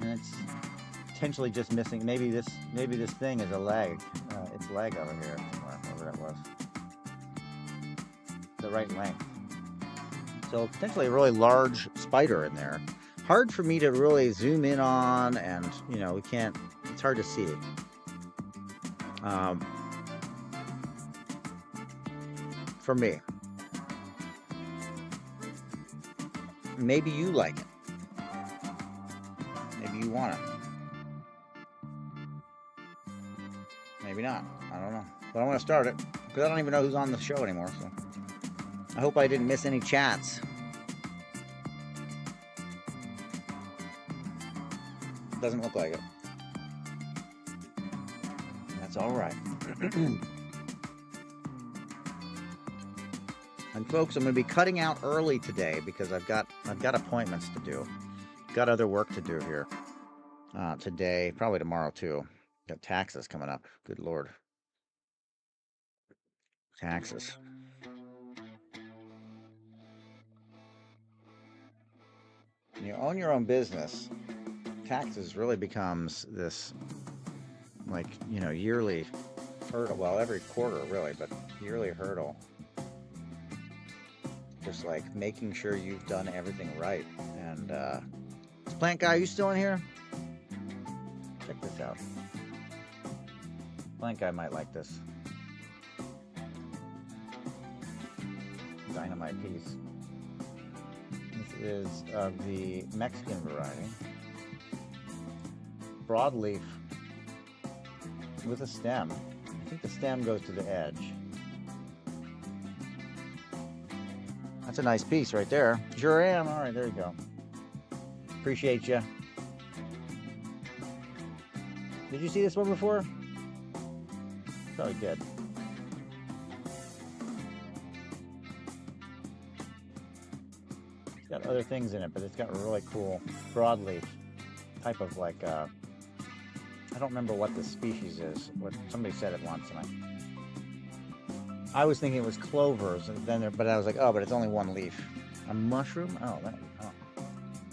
And it's potentially just missing. Maybe this thing is a leg. Its leg over here somewhere, wherever that was. The right length. So potentially a really large spider in there. Hard for me to really zoom in on, and you know, we can't, it's hard to see. For me. Maybe you like it. Maybe you want it. Maybe not. I don't know. But I want to start it because I don't even know who's on the show anymore. So I hope I didn't miss any chats. Doesn't look like it. That's all right. And folks, I'm going to be cutting out early today because I've got appointments to do. Got other work to do here today, probably tomorrow too. Got taxes coming up. Good Lord. Taxes. When you own your own business, taxes really becomes this, like, you know, yearly hurdle. Well, every quarter really, but yearly hurdle. Just like making sure you've done everything right. And Plant Guy, are you still in here? Check this out. Plant Guy might like this. Dynamite piece. This is of the Mexican variety. Broadleaf with a stem. I think the stem goes to the edge. That's a nice piece right there. Sure am. All right, there you go. Appreciate you. Did you see this one before? Probably did. It's got other things in it, but it's got a really cool broadleaf type of like, I don't remember what the species is. What somebody said it once, and I was thinking it was clovers, and then but I was like, oh, but it's only one leaf. A mushroom? Oh,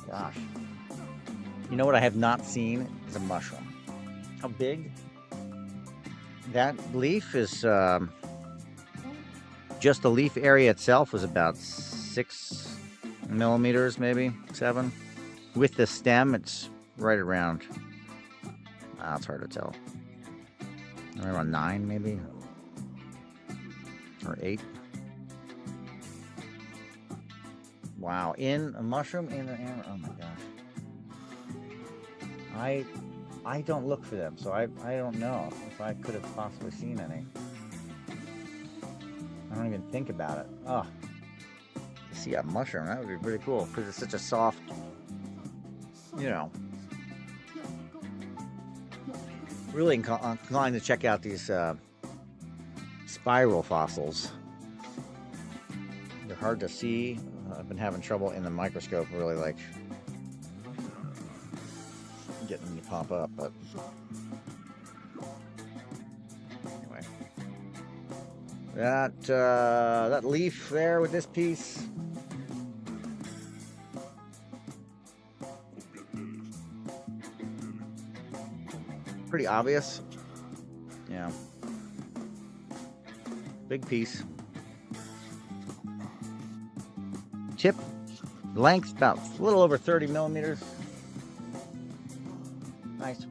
gosh. You know what I have not seen is a mushroom. How big? That leaf is, just the leaf area itself was about 6 millimeters, maybe 7. With the stem, it's right around, it's hard to tell. Around 9, maybe. Or 8. Wow, in a mushroom in an animal. Oh my gosh. I don't look for them, so I don't know if I could have possibly seen any. I don't even think about it. Oh, to see a mushroom, that would be pretty cool because it's such a soft, you know. Really inclined to check out these spiral fossils. They're hard to see. I've been having trouble in the microscope, really like getting them to pop up, but anyway, that leaf there with this piece, pretty obvious. Yeah, big piece. Tip length about a little over 30 millimeters. Nice.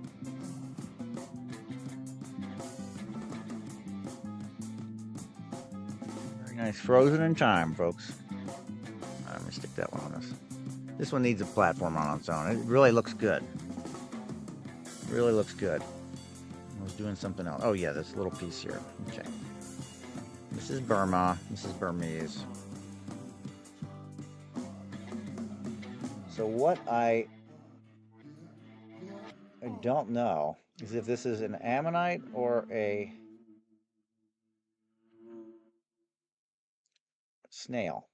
Very nice. Frozen in time, folks. Let me stick that one on this. This one needs a platform on its own. It really looks good. Really looks good. I was doing something else. Oh yeah, this little piece here. Okay. This is Burma. This is Burmese. So what I don't know is if this is an ammonite or a snail.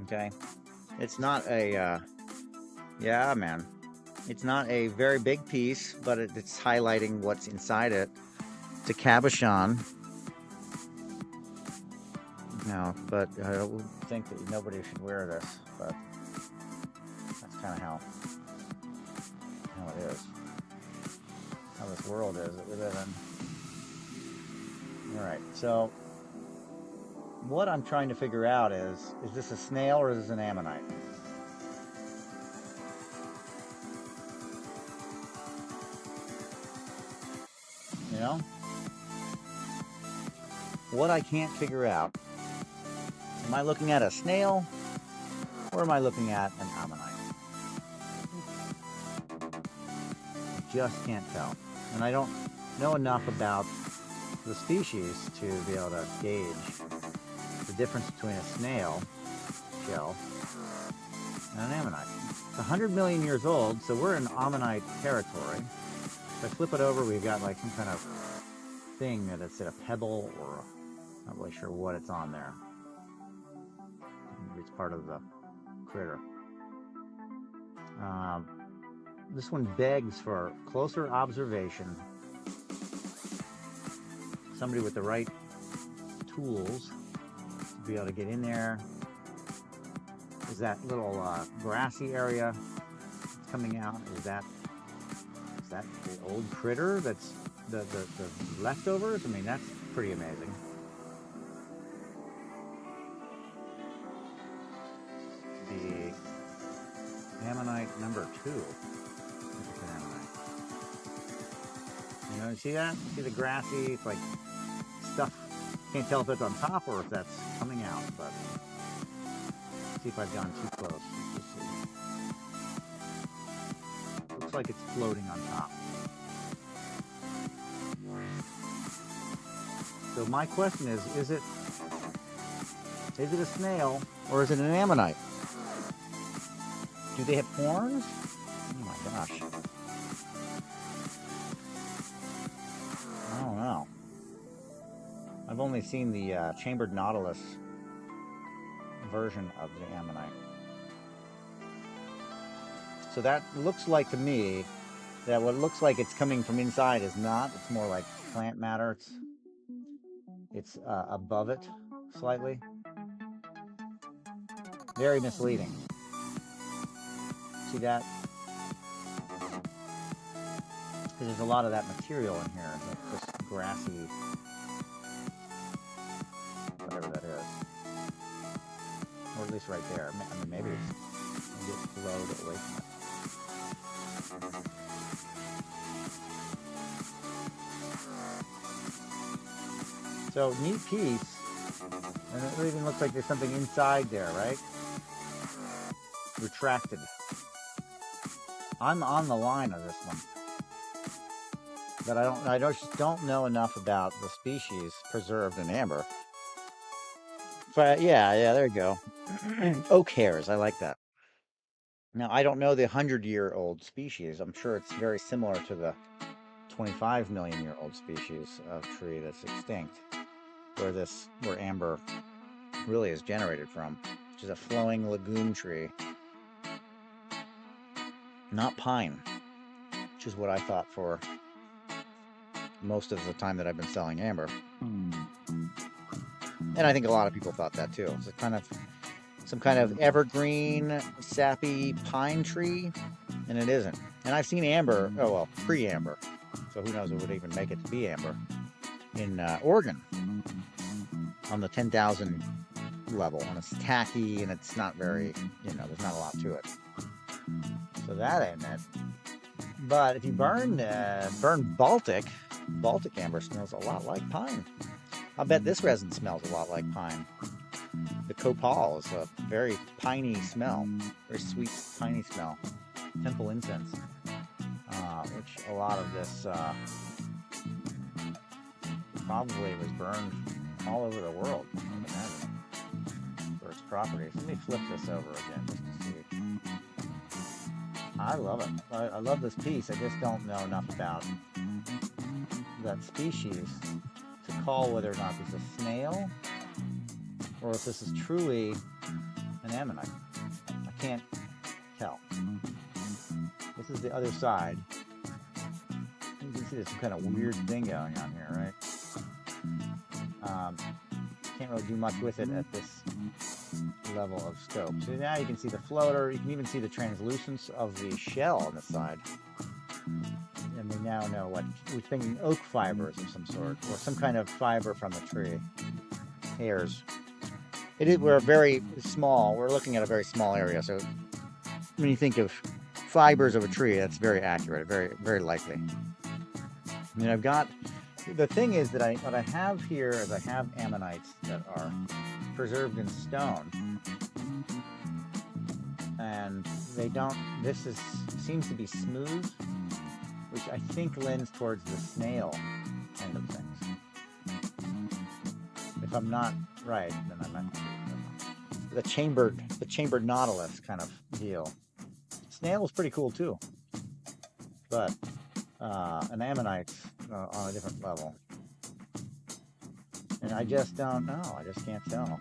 Okay. It's not a, yeah, man. It's not a very big piece, but it's highlighting what's inside it. It's a cabochon. No, but I don't think that nobody should wear this, but that's kind of how it is. How this world is that we live in. All right, so what I'm trying to figure out is this a snail or is this an ammonite? You know? What I can't figure out, am I looking at a snail or am I looking at an ammonite? Just can't tell. And I don't know enough about the species to be able to gauge the difference between a snail shell and an ammonite. It's 100 million years old, so we're in ammonite territory. If I flip it over, we've got like some kind of thing that it's a pebble or not really sure what it's on there. Maybe it's part of the critter. This one begs for closer observation. Somebody with the right tools to be able to get in there. Is that little grassy area coming out? Is that the old critter that's the leftovers? I mean, that's pretty amazing. The ammonite number 2. It's an ammonite. You know, you see that? See the grassy, it's like stuff. Can't tell if it's on top or if that's coming out, but let's see if I've gone too close. Let's just see. Looks like it's floating on top. So my question is it a snail or is it an ammonite? Do they have horns? Oh my gosh. I don't know. I've only seen the chambered nautilus version of the ammonite. So that looks like to me that what looks like it's coming from inside is not. It's more like plant matter. It's above it slightly. Very misleading. See that? Because there's a lot of that material in here, like this grassy, whatever that is, or at least right there. I mean, maybe get flowed away from it. So neat piece, and it even looks like there's something inside there, right? Retracted. I'm on the line of this one, but I just don't know enough about the species preserved in amber. But yeah, there you go. Oak hares, I like that. Now I don't know the 100-year-old species. I'm sure it's very similar to the 25 million year old species of tree that's extinct, where amber really is generated from, which is a flowing legume tree, not pine, which is what I thought for most of the time that I've been selling amber. And I think a lot of people thought that too. It's some kind of evergreen, sappy pine tree, and it isn't. And I've seen amber, oh well, pre-amber, so who knows if it would even make it to be amber, in Oregon on the 10,000 level, and it's tacky and it's not very, there's not a lot to it. So that ain't it. But if you burn Baltic amber smells a lot like pine. I bet this resin smells a lot like pine. The copal is a very piney smell, very sweet piney smell. Temple incense, which a lot of this probably was burned all over the world, I can imagine, for its properties. Let me flip this over again just to see. I love it. I love this piece. I just don't know enough about that species to call whether or not this is a snail or if this is truly an ammonite. I can't tell. This is the other side. You can see there's some kind of weird thing going on here, right? Can't really do much with it at this level of scope. So now you can see the floater. You can even see the translucence of the shell on the side. And we now know what we're thinking: oak fibers of some sort, or some kind of fiber from the tree. Hairs. We're very small. We're looking at a very small area. So when you think of fibers of a tree, that's very accurate, very, very likely. I mean, the thing is that what I have here is I have ammonites that are preserved in stone, and seems to be smooth, which I think lends towards the snail end of things. If I'm not right, then I might be the chambered nautilus kind of deal. Snail is pretty cool too, but an ammonite's on a different level, and I just don't know. I just can't tell.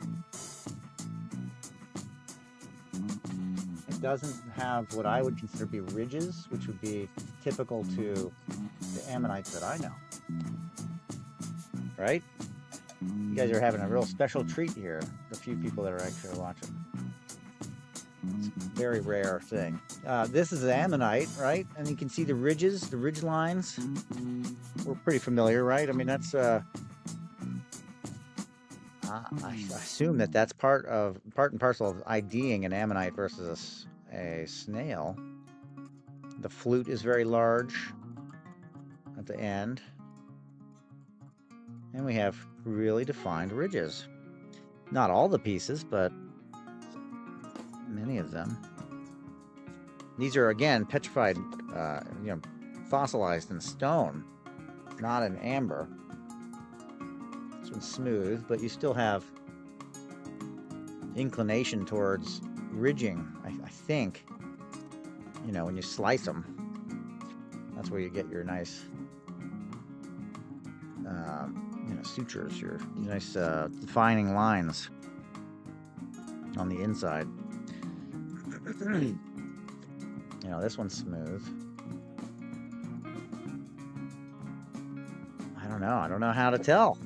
It doesn't have what I would consider to be ridges, which would be typical to the ammonites that I know. Right? You guys are having a real special treat here, the few people that are actually watching. It's a very rare thing. This is an ammonite, right? And you can see the ridges, the ridge lines. We're pretty familiar, right? I mean, that's I assume that's part and parcel of IDing an ammonite versus a snail. The flute is very large at the end, and we have really defined ridges. Not all the pieces, but many of them. These are, again, petrified, fossilized in stone, not in amber. This one's smooth, but you still have inclination towards ridging, I think. When you slice them, that's where you get your nice, sutures, your nice defining lines on the inside. This one's smooth. I don't know how to tell.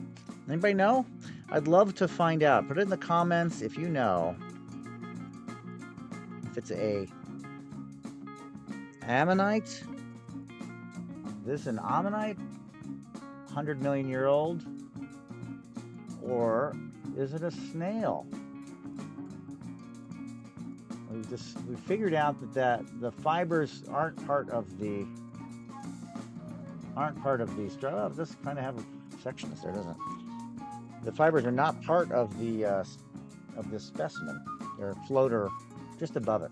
Anybody know? I'd love to find out. Put it in the comments if you know if it's a ammonite. Is this an ammonite? 100 million year old? Or is it a snail? we figured out that the fibers aren't part of the structure. Oh, this kind of have a sections there, doesn't it? The fibers are not part of the specimen. They're a floater just above it.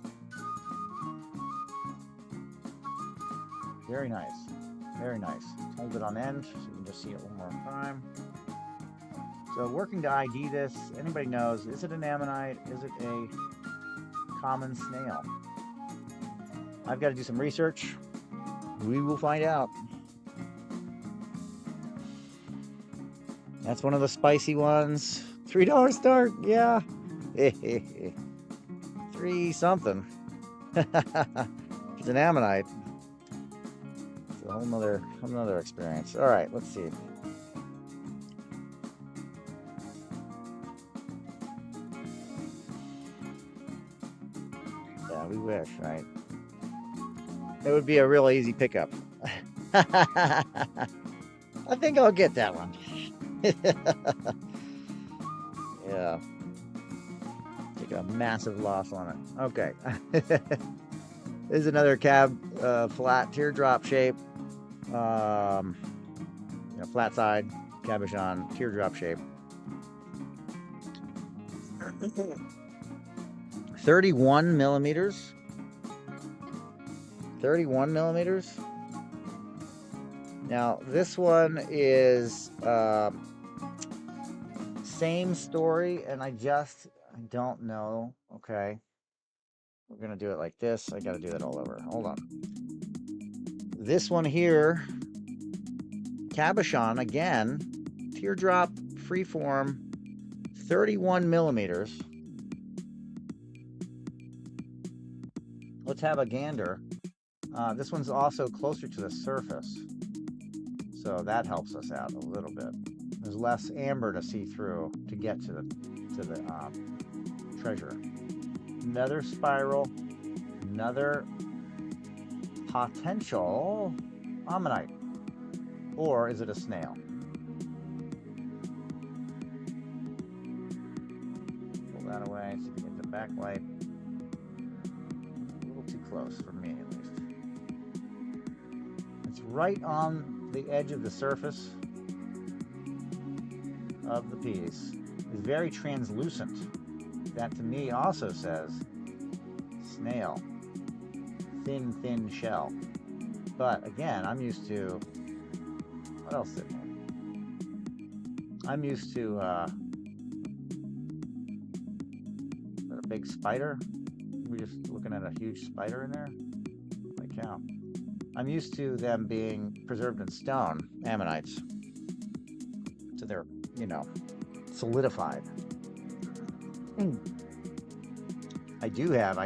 Very nice. Very nice. Hold it on end so you can just see it one more time. So working to ID this, anybody knows, is it an ammonite? Is it a common snail? I've got to do some research. We will find out. That's one of the spicy ones. $3 start, yeah. 3 something. It's an ammonite. It's a whole nother experience. All right, let's see. Yeah, we wish, right? It would be a real easy pickup. I think I'll get that one. Yeah. Take a massive loss on it. Okay. This is another cab flat teardrop shape. Flat side cabochon teardrop shape. 31 millimeters. 31 millimeters. Now this one is same story, and I don't know. Okay, we're gonna do it like this. I gotta do that all over. Hold on. This one here, cabochon again, teardrop freeform, 31 millimeters. Let's have a gander. This one's also closer to the surface, so that helps us out a little bit. There's less amber to see through to get to the treasure. Another spiral, another potential ammonite, or is it a snail? Pull that away so you can get the backlight. A little too close for me, at least. It's right on the edge of the surface of the piece. Is very translucent. That to me also says snail. Thin shell. But again, I'm used to, what else is it? I'm used to a big spider. We're just looking at a huge spider in there. Holy cow. I'm used to them being preserved in stone, ammonites. So they're, solidified. I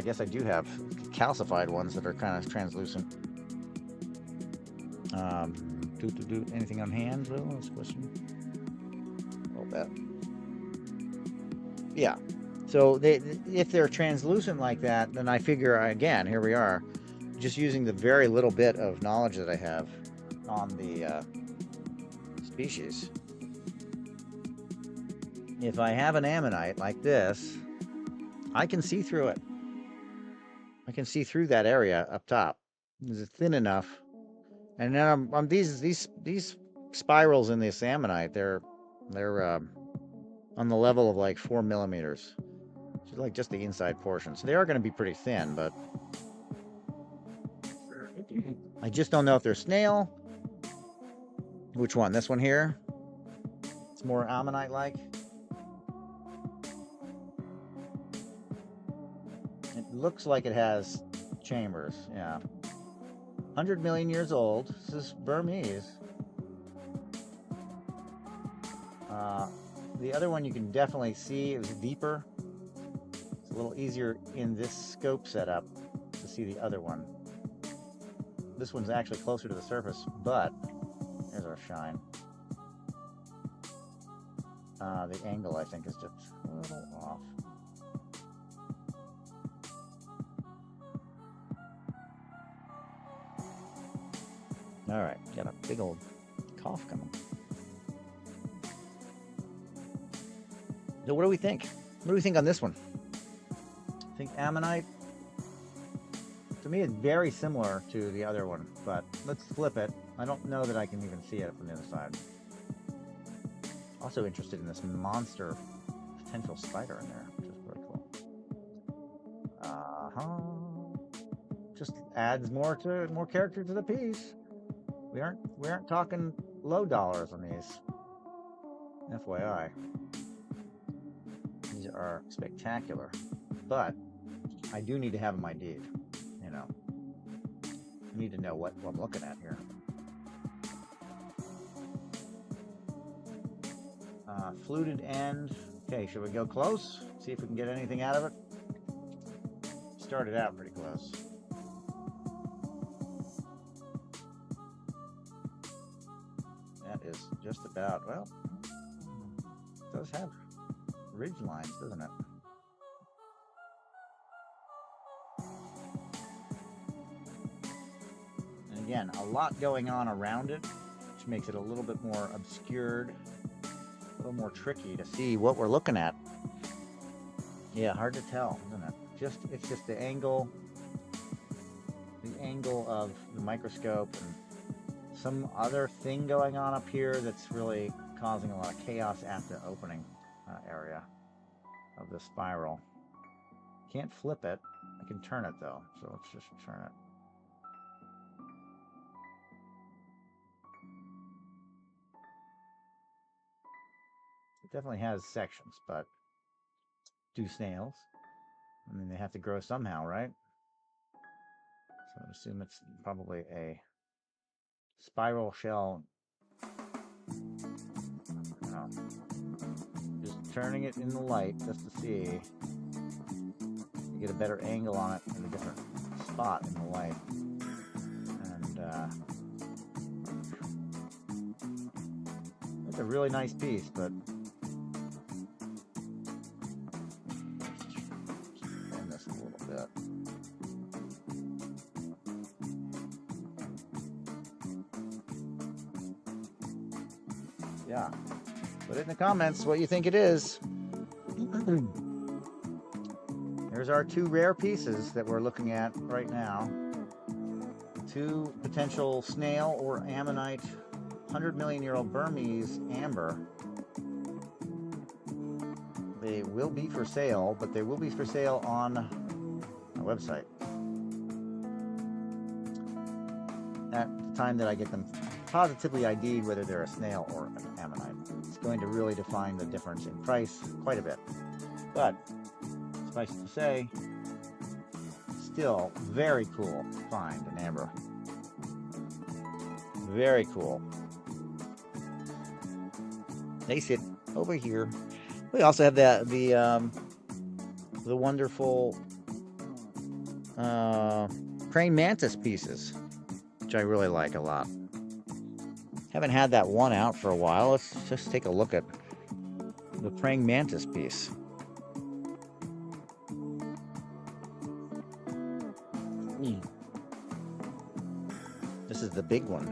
guess I do have calcified ones that are kind of translucent. Anything on hand, though? That's a question. A little bit. Yeah. So if they're translucent like that, then I figure, again, here we are, just using the very little bit of knowledge that I have on the species. If I have an ammonite like this, I can see through it. I can see through that area up top. It's thin enough. And then these spirals in this ammonite, they're on the level of like 4 millimeters. So like just the inside portion. So they are going to be pretty thin, but I just don't know if they're snail. Which one? This one here? It's more ammonite-like. It looks like it has chambers, yeah. 100 million years old. This is Burmese. The other one you can definitely see it was deeper. It's a little easier in this scope setup to see the other one. This one's actually closer to the surface, but here's our shine. The angle, I think, is just a little off. All right, got a big old cough coming. So what do we think? What do we think on this one? Think ammonite To me, it's very similar to the other one, but let's flip it. I don't know that I can even see it from the other side. Also interested in this monster potential spider in there, which is very cool. Just adds more character to the piece. We aren't talking low dollars on these. FYI. These are spectacular. But I do need to have my deed, you know. I need to know what I'm looking at here. Fluted end. Okay, should we go close? See if we can get anything out of it? Started out pretty close. That is just about, well, it does have ridge lines, doesn't it? And again, a lot going on around it, which makes it a little bit more obscured, a little more tricky to see what we're looking at. Yeah, hard to tell, isn't it? It's just the angle of the microscope and some other thing going on up here that's really causing a lot of chaos at the opening area of the spiral. Can't flip it. I can turn it though, so let's just turn it. It definitely has sections, but do snails? I mean, they have to grow somehow, right? So I assume it's probably a spiral shell. No. Just turning it in the light just to see. You get a better angle on it in a different spot in the light. And it's a really nice piece, but bend this a little bit. Yeah. Put it in the comments what you think it is. There's our two rare pieces that we're looking at right now. Two potential snail or ammonite 100-million-year-old Burmese amber. They will be for sale, but they will be for sale on our website. At the time that I get them positively ID'd, whether they're a snail or an ammonite. It's going to really define the difference in price quite a bit. But suffice to say, still very cool find in amber. Very cool. They sit over here. We also have the wonderful praying mantis pieces, which I really like a lot. Haven't had that one out for a while. Let's just take a look at the praying mantis piece. This is the big one.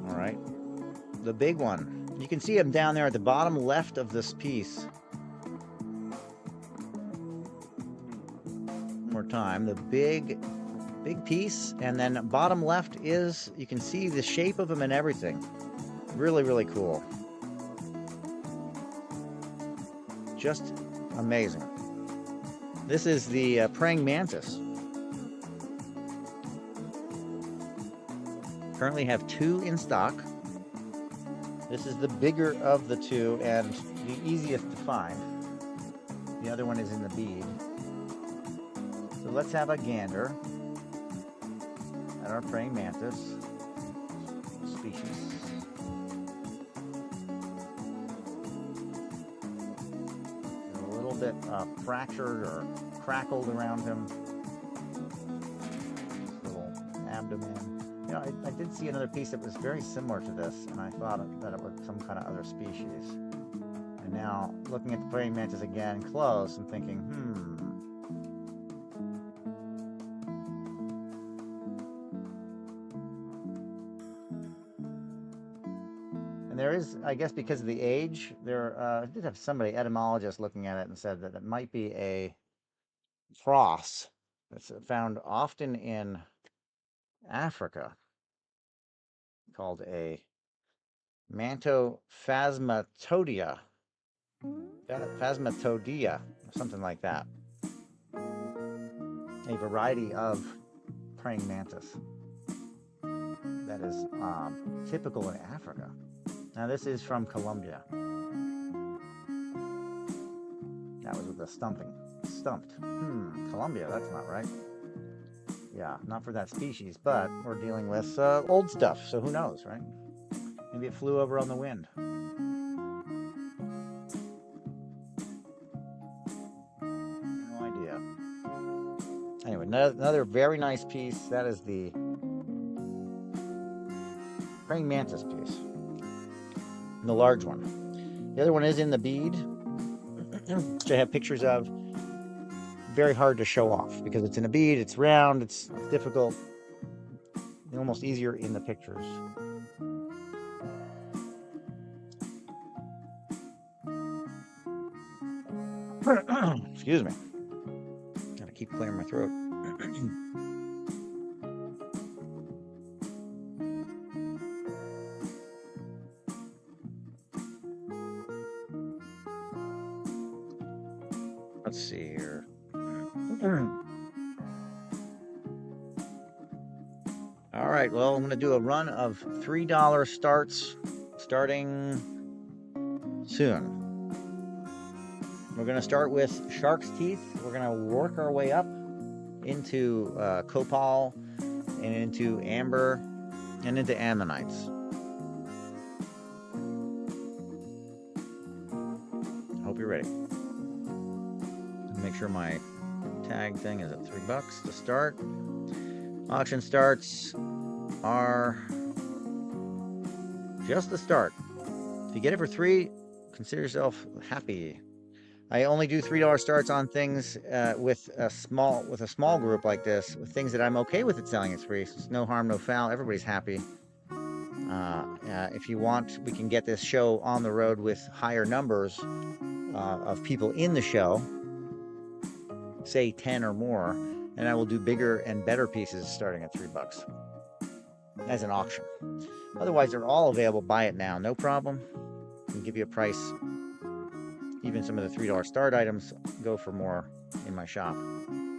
All right, the big one. You can see them down there at the bottom left of this piece. One more time, the big piece, and then bottom left is, you can see the shape of them and everything. Really, really cool. Just amazing. This is the praying mantis. Currently have two in stock. This is the bigger of the two and the easiest to find. The other one is in the bead. So let's have a gander at our praying mantis species. A little bit fractured or crackled around him. This little abdomen. You know, I did see another piece that was very similar to this, and I thought that it was some kind of other species. And now, looking at the praying mantis again close, I'm thinking, And there is, I guess because of the age, I did have somebody, etymologist, looking at it and said that it might be a cross It's found often in Africa, called a Mantophasmatodea, Phasmatodea, something like that. A variety of praying mantis that is typical in Africa. Now this is from Colombia. That was with the stumped. Colombia, that's not right. Yeah, not for that species, but we're dealing with old stuff, so who knows, right? Maybe it flew over on the wind. No idea. Anyway, another very nice piece. That is the praying mantis piece. And the large one. The other one is in the bead, which I have pictures of. Very hard to show off because it's in a bead, it's round, it's difficult. Almost easier in the pictures. Excuse me. Gotta keep clearing my throat. Let's see here. All right, well, I'm going to do a run of $3 starts starting soon. We're going to start with shark's teeth. We're going to work our way up into copal and into amber and into ammonites. I hope you're ready. Make sure my tag thing is at $3 to start. Auction starts are just the start. If you get it for $3, consider yourself happy. I only do $3 starts on things with a small group like this, with things that I'm okay with it selling at $3. So it's no harm, no foul. Everybody's happy. If you want, we can get this show on the road with higher numbers of people in the show, say 10 or more, and I will do bigger and better pieces starting at $3 as an auction. Otherwise, they're all available. Buy it now, no problem. I can give you a price. Even some of the $3 start items go for more in my shop than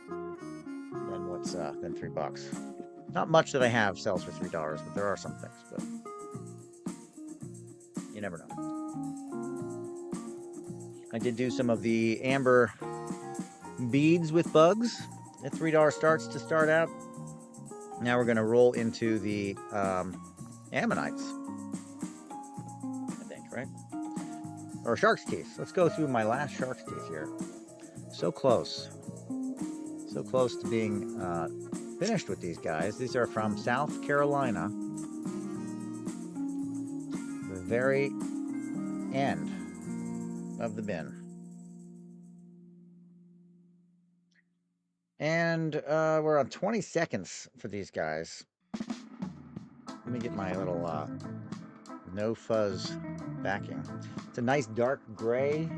$3. Not much that I have sells for $3, but there are some things. But you never know. I did do some of the amber beads with bugs at $3 starts to start out. Now we're going to roll into the ammonites, I think, right? Or shark's teeth. Let's go through my last shark's teeth here. So close to being finished with these guys. These are from South Carolina. The very end of the bin. And we're on 20 seconds for these guys. Let me get my little no fuzz backing. It's a nice dark gray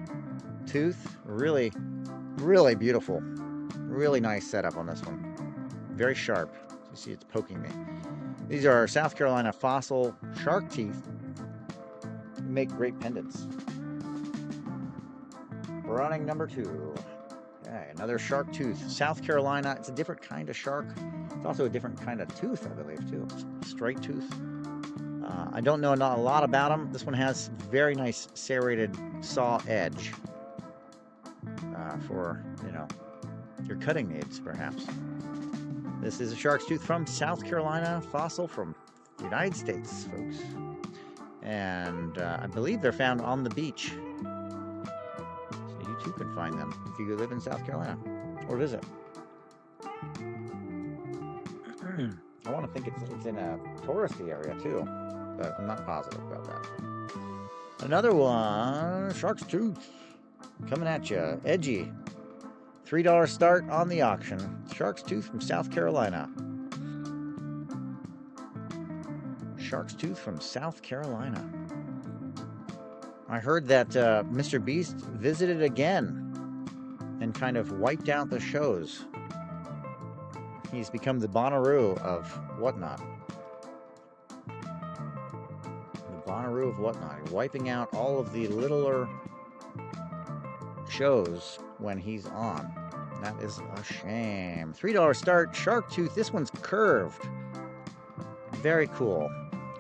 tooth. Really, really beautiful. Really nice setup on this one. Very sharp. You see it's poking me. These are South Carolina fossil shark teeth. Make great pendants. Running number 2. Okay, another shark tooth. South Carolina. It's a different kind of shark. It's also a different kind of tooth, I believe, too. Straight tooth. I don't know a lot about them. This one has very nice serrated saw edge for, your cutting needs, perhaps. This is a shark's tooth from South Carolina, fossil from the United States, folks. And I believe they're found on the beach. So you too can find them if you live in South Carolina or visit. I want to think it's in a touristy area too, but I'm not positive about that. Another one, shark's tooth, coming at you, edgy. $3 start on the auction. Shark's tooth from South Carolina. Shark's tooth from South Carolina. I heard that Mr. Beast visited again and kind of wiped out the shows. He's become the Bonnaroo of Whatnot. The Bonnaroo of Whatnot. He's wiping out all of the littler shows when he's on. That is a shame. $3 start, Shark Tooth. This one's curved. Very cool.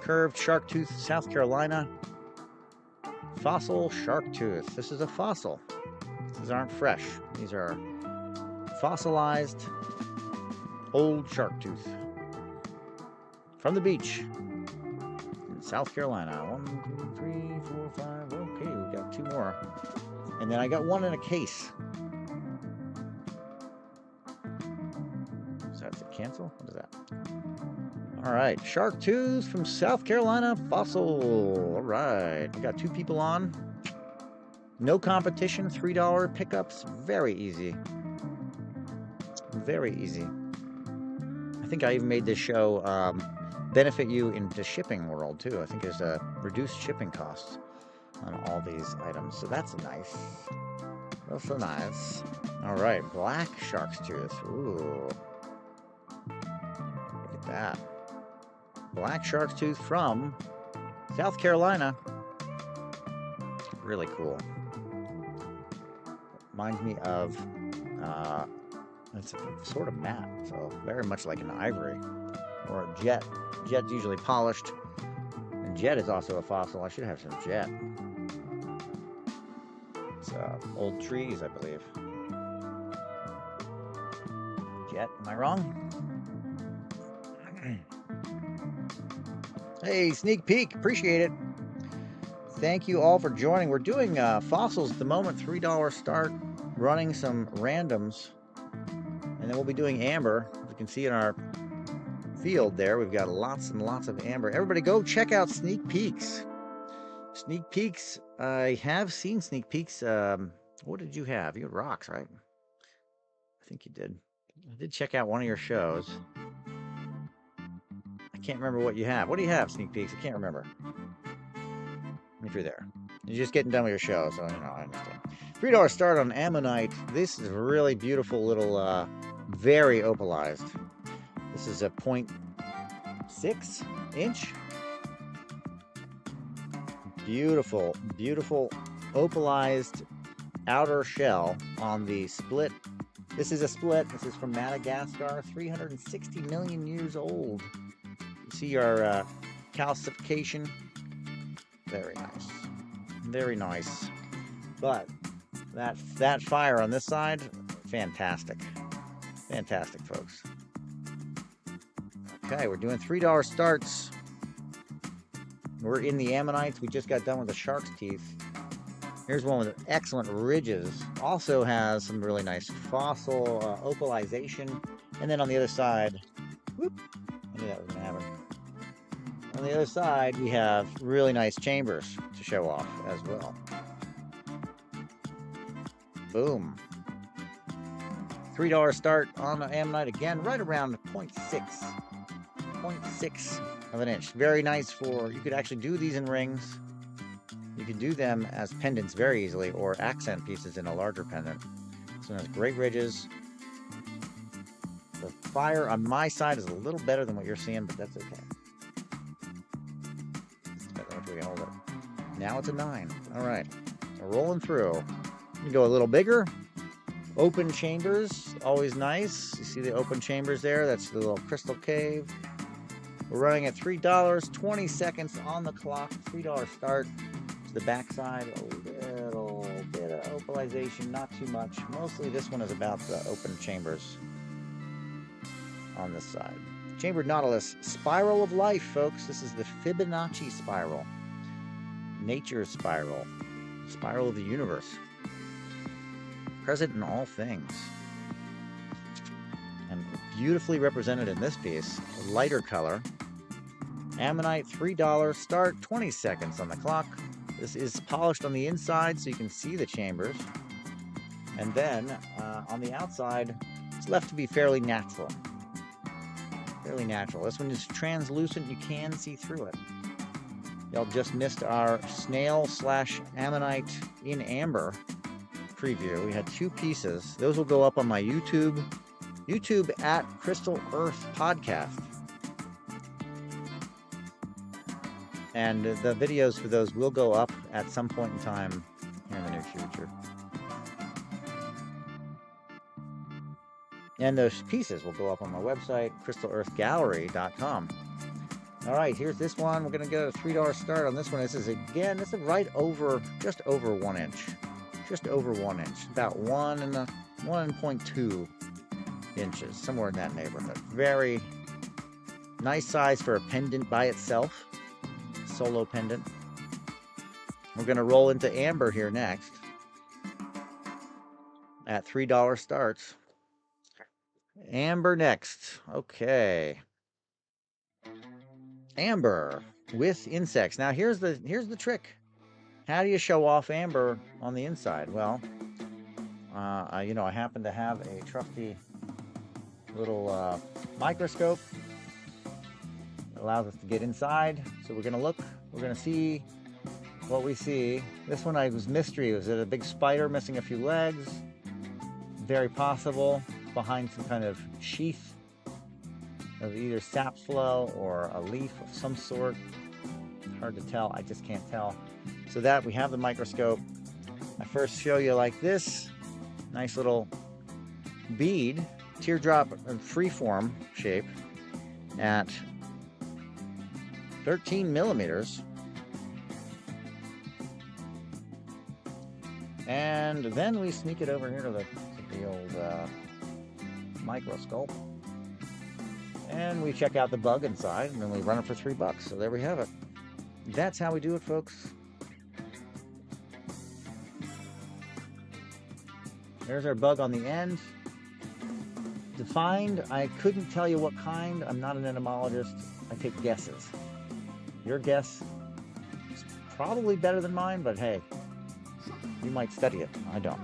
Curved Shark Tooth, South Carolina. Fossil Shark Tooth. This is a fossil. These aren't fresh. These are fossilized old shark tooth from the beach in South Carolina. 1, 2, 3, 4, 5. Okay, we got 2 more. And then I got one in a case. So that's a cancel? What is that? All right, shark tooth from South Carolina, fossil. All right, we got 2 people on. No competition, $3 pickups. Very easy. Very easy. I think I even made this show benefit you in the shipping world too. I think there's reduced shipping costs on all these items. So that's nice. That's so nice. All right, black shark's tooth. Ooh. Look at that. Black shark's tooth from South Carolina. Really cool. Reminds me of, it's sort of matte, so very much like an ivory or a jet. Jet's usually polished, and jet is also a fossil. I should have some jet. It's old trees, I believe. Jet, am I wrong? Hey, sneak peek, appreciate it. Thank you all for joining. We're doing fossils at the moment, $3 start, running some randoms, and then we'll be doing amber. As you can see in our field there, we've got lots and lots of amber. Everybody go check out Sneak Peeks. Sneak Peeks, I have seen Sneak Peeks. What did you have? You had rocks, right? I think you did. I did check out one of your shows. I can't remember what you have. What do you have, Sneak Peeks? I can't remember. If you're there. You're just getting done with your show, so, you know, I understand. $3 start on Ammonite. This is a really beautiful little, very opalized. This is a 0.6 inch. Beautiful, beautiful opalized outer shell on the split. This is a split. This is from Madagascar, 360 million years old. You see our calcification. Very nice. Very nice. But that fire on this side, fantastic. Fantastic, folks. Okay, we're doing $3 starts. We're in the ammonites. We just got done with the shark's teeth. Here's one with excellent ridges. Also has some really nice fossil opalization. And then on the other side, whoop, I knew that was going to happen. On the other side, we have really nice chambers to show off as well. Boom. $3 start on the ammonite again, right around 0.6 of an inch. Very nice for, you could actually do these in rings. You could do them as pendants very easily, or accent pieces in a larger pendant. So it has great ridges. The fire on my side is a little better than what you're seeing, but that's okay. We can hold it. Now it's a 9. All right, we're rolling through. You can go a little bigger. Open chambers, always nice. You see the open chambers there? That's the little crystal cave. We're running at $3, 20 seconds on the clock. $3 start to the backside. A little bit of opalization, not too much. Mostly this one is about the open chambers on this side. Chambered Nautilus, Spiral of Life, folks. This is the Fibonacci spiral. Nature's spiral. Spiral of the universe. Present in all things. And beautifully represented in this piece. A lighter color. Ammonite, $3 start, 20 seconds on the clock. This is polished on the inside so you can see the chambers. And then on the outside, it's left to be fairly natural. Fairly natural. This one is translucent. You can see through it. Y'all just missed our snail/ammonite in amber preview. We had 2 pieces. Those will go up on my YouTube YouTube at Crystal Earth Podcast. And the videos for those will go up at some point in time in the near future. And those pieces will go up on my website, crystalearthgallery.com. All right, here's this one. We're going to get a $3 start on this one. This is right over, just over 1 inch. Just over 1 inch. About 1.2 inches, somewhere in that neighborhood. Very nice size for a pendant by itself. Solo pendant. We're going to roll into amber here next at $3 starts. Amber next. Okay. Amber with insects. Now here's the trick. How do you show off amber on the inside? Well, I happen to have a trusty little microscope. It allows us to get inside. So we're gonna look. We're gonna see what we see. This one was mystery. Was it a big spider missing a few legs? Very possible. Behind some kind of sheath of either sap flow or a leaf of some sort. Hard to tell. I just can't tell. So that we have the microscope. I first show you like this nice little bead, teardrop freeform shape at 13 millimeters. And then we sneak it over here to the old microscope, and we check out the bug inside, and then we run it for $3. So there we have it. That's how we do it, folks. There's our bug on the end. Defined, I couldn't tell you what kind. I'm not an entomologist. I take guesses. Your guess is probably better than mine, but hey, you might study it. I don't.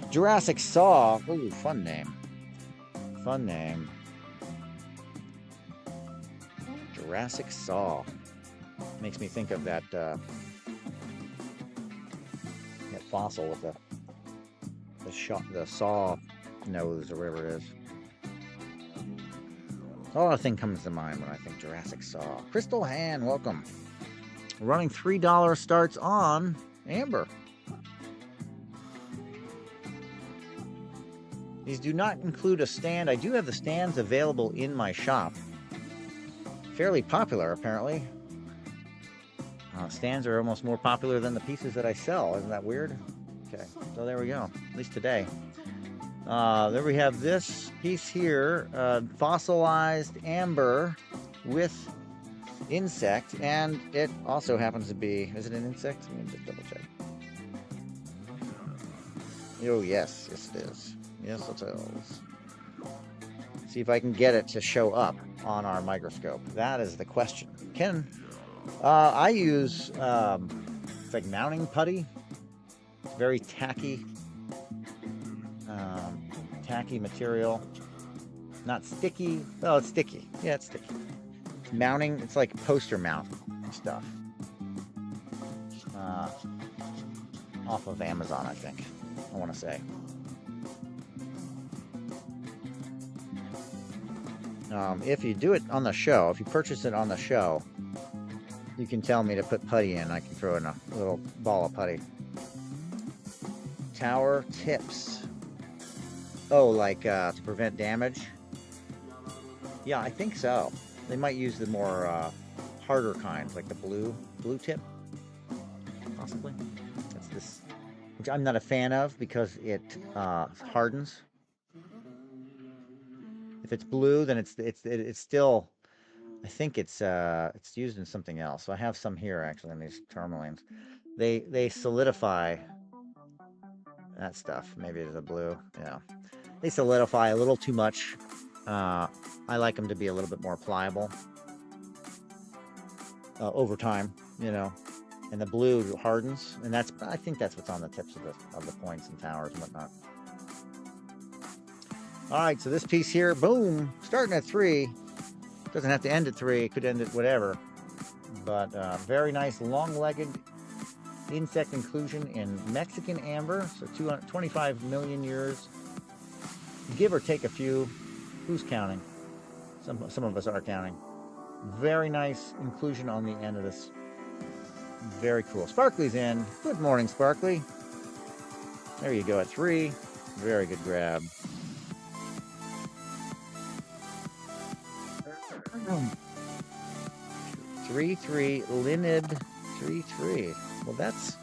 Jurassic Saw. Ooh, fun name. Fun name. Jurassic Saw. Makes me think of that fossil with the saw nose or whatever it is. A lot of things comes to mind when I think Jurassic Saw. Crystal Han, welcome. We're running $3 starts on amber. These do not include a stand. I do have the stands available in my shop. Fairly popular, apparently. Stands are almost more popular than the pieces that I sell. Isn't that weird? Okay, so there we go. At least today. There we have this piece here, fossilized amber with insect, and it also happens to be, is it an insect? Let me just double check. Oh, yes, it is. Yes, it is. See if I can get it to show up on our microscope. That is the question. I use, it's like mounting putty. It's very tacky material. Not sticky. Well, it's sticky. Yeah, it's sticky. It's mounting. It's like poster mount stuff. Off of Amazon, I think. I want to say. If you do it on the show, if you purchase it on the show, you can tell me to put putty in. I can throw in a little ball of putty. Tower tips. Oh, like to prevent damage? Yeah, I think so. They might use the more harder kinds, like the blue tip, possibly. That's this, which I'm not a fan of because it hardens. If it's blue, then it's still. I think it's used in something else. So I have some here actually in these tourmalines. They solidify that stuff. Maybe it's a blue. Yeah, they solidify a little too much. I like them to be a little bit more pliable over time, and the blue hardens, and I think that's what's on the tips of the points and towers and whatnot. All right, so this piece here, boom, starting at 3. Doesn't have to end at 3. It could end at whatever. But very nice long-legged insect inclusion in Mexican amber. So 25 million years, give or take a few. Who's counting? Some of us are counting. Very nice inclusion on the end of this. Very cool. Sparkly's in. Good morning, Sparkly. There you go at 3. Very good grab. 3-3 Linid 3-3. Well, that's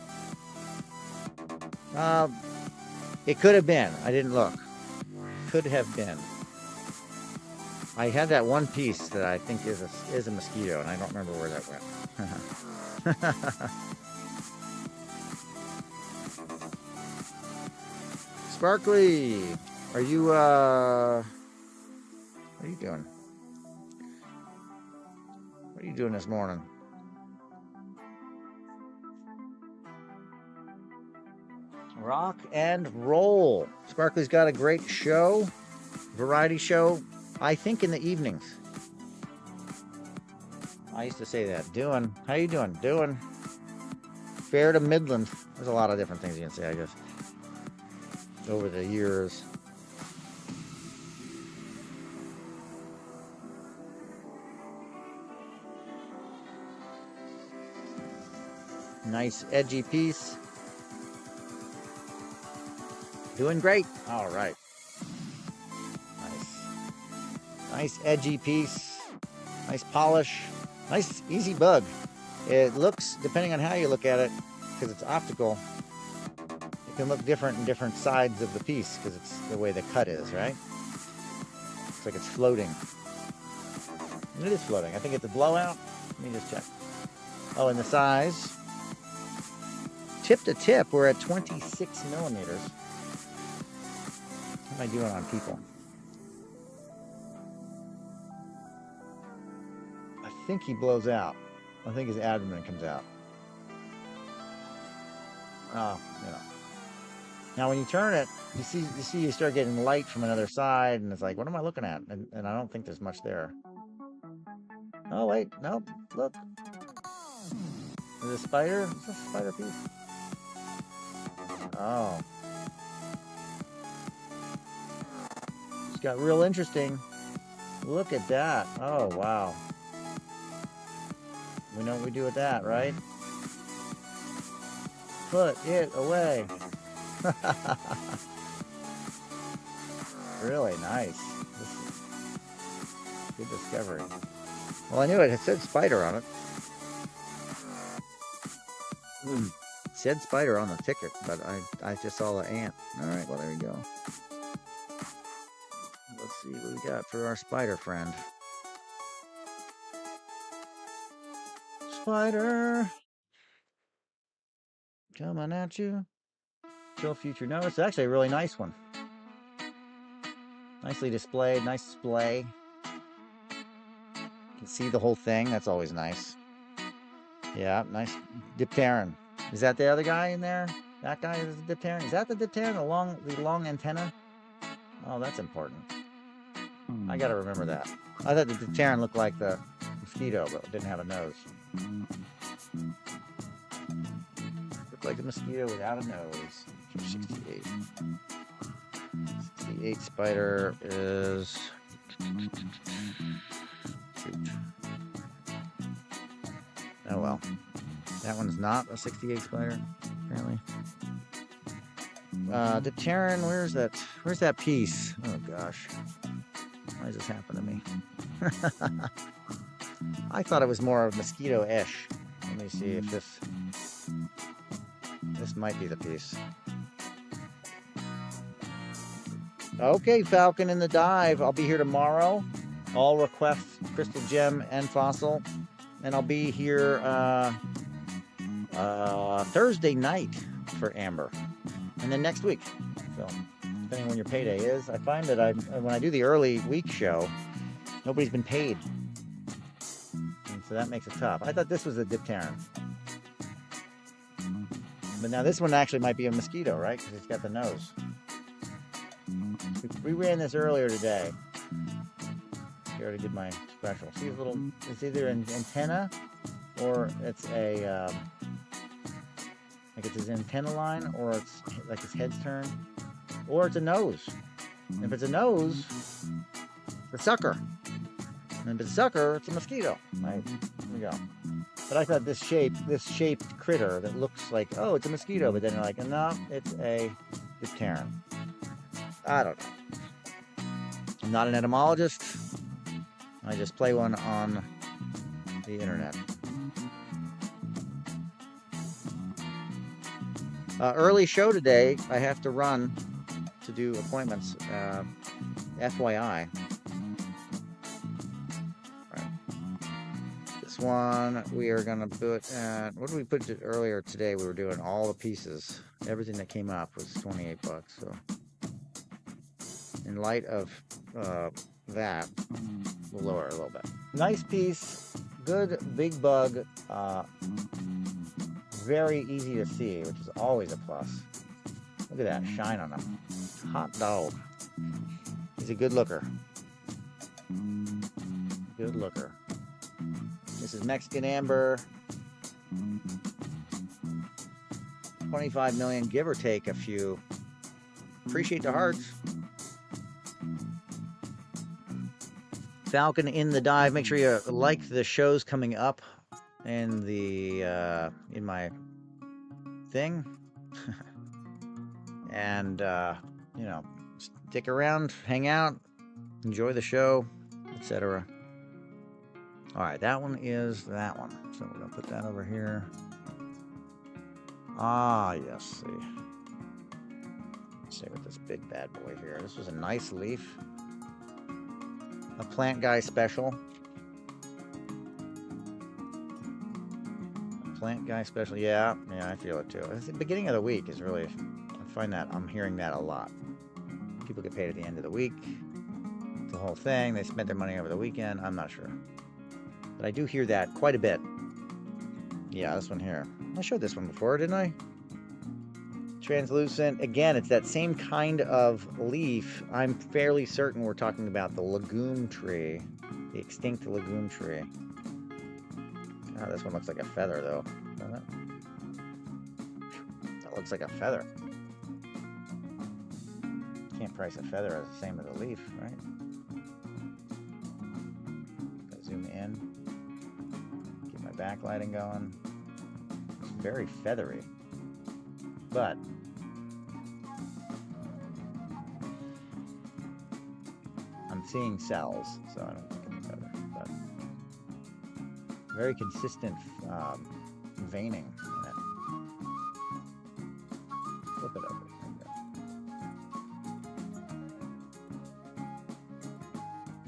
it could have been. I didn't look. Could have been. I had that one piece that I think is a mosquito, and I don't remember where that went. Sparkly, are you what are you doing? What are you doing this morning? Rock and roll. Sparkly's got a great show, variety show, I think in the evenings. I used to say that. How you doing? Doing fair to Midland. There's a lot of different things you can say, I guess, over the years. Nice edgy piece. Doing great. All right. Nice edgy piece. Nice polish. Nice easy bug. It looks, depending on how you look at it, because it's optical, it can look different in different sides of the piece because it's the way the cut is, right? It's like it's floating. And it is floating. I think it's a blowout. Let me just check. Oh, and the size. Tip to tip, we're at 26 millimeters. How am I doing on people? I think he blows out. I think his abdomen comes out. Oh, you know. Now when you turn it, you start getting light from another side, and it's like, what am I looking at? And I don't think there's much there. Oh wait, nope. Look. Is it a spider? Is this a spider piece? Oh. It's got real interesting. Look at that. Oh, wow. We know what we do with that, right? Put it away. Really nice. This is good discovery. Well, I knew it. It said spider on it. It said spider on the ticket, but I just saw the ant. All right, well, there you go. Let's see what we got for our spider friend. Spider. Coming at you. Till future. No, it's actually a really nice one. Nicely displayed. Nice display. You can see the whole thing. That's always nice. Yeah, nice. Dipteran. Is that the other guy in there? That guy is the Dipteran? Is that the Dipteran? The long antenna? Oh, that's important. I gotta remember that. I thought the Dipteran looked like the mosquito, but it didn't have a nose. Looked like a mosquito without a nose. 68. 68 spider is... Shoot. Oh well. That one's not a 68 spider, apparently. Dipteran, where's that piece? Oh gosh. Why does this happen to me? I thought it was more of mosquito-ish. Let me see if this might be the piece. Okay, Falcon in the dive. I'll be here tomorrow. All requests, crystal gem and fossil. And I'll be here Thursday night for Amber. And then next week. So, depending on when your payday is. I find that when I do the early week show, nobody's been paid. And so that makes it tough. I thought this was a Dipteran. But now this one actually might be a mosquito, right? Because it's got the nose. We ran this earlier today. I already did my special. See his little, it's either an antenna or it's a, like it's his antenna line, or it's like his head's turned, or it's a nose. And if it's a nose, the sucker. And the sucker, it's a mosquito, right? There we go. But I thought this shaped critter that looks like, oh, it's a mosquito, but then you're like, no, it's a dipteran. I don't know. I'm not an etymologist. I just play one on the internet. Early show today. I have to run to do appointments. FYI. Right. This one we are gonna put at, what did we put it earlier today? We were doing all the pieces. Everything that came up was 28 bucks. So in light of that, we'll lower it a little bit. Nice piece, good big bug, very easy to see, which is always a plus. Look at that shine on him. Hot dog. He's a good looker. Good looker. This is Mexican amber. 25 million, give or take a few. Appreciate the hearts. Falcon in the dive. Make sure you like the shows coming up in the in my thing. And you know, stick around, hang out, enjoy the show, etc. All right, that one is that one. So we're gonna put that over here. Ah, yes. See. Let's see with this big bad boy here. This was a nice leaf. A Plant Guy special. A Plant Guy special. Yeah, I feel it too. The beginning of the week is really, I find that I'm hearing that a lot. People get paid at the end of the week. The whole thing. They spent their money over the weekend. I'm not sure. But I do hear that quite a bit. Yeah, this one here. I showed this one before, didn't I? Translucent. Again, it's that same kind of leaf. I'm fairly certain we're talking about the legume tree. The extinct legume tree. Oh, this one looks like a feather, though. Doesn't it? That looks like a feather. Can't price a feather as the same as a leaf, right? Gotta zoom in. Keep my backlighting going. It's very feathery. But I'm seeing cells, so I don't think it's feather. But very consistent veining in it. Flip it over.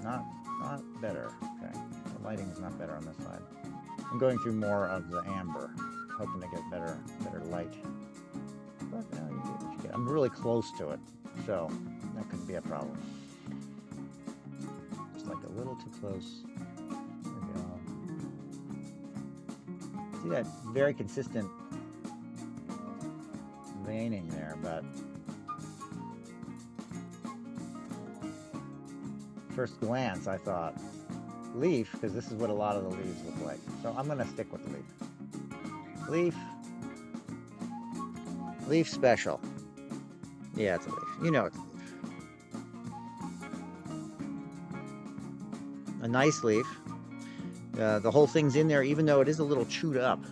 Not better. Okay, the lighting is not better on this side. I'm going through more of the amber, hoping to get better light. But you get what you get. I'm really close to it, so that could be a problem. Just like a little too close. There we go. See that very consistent veining there, but first glance I thought leaf, because this is what a lot of the leaves look like. So I'm gonna stick with the leaf. Leaf special. Yeah, it's a leaf. You know it's a leaf. A nice leaf. The whole thing's in there, even though it is a little chewed up.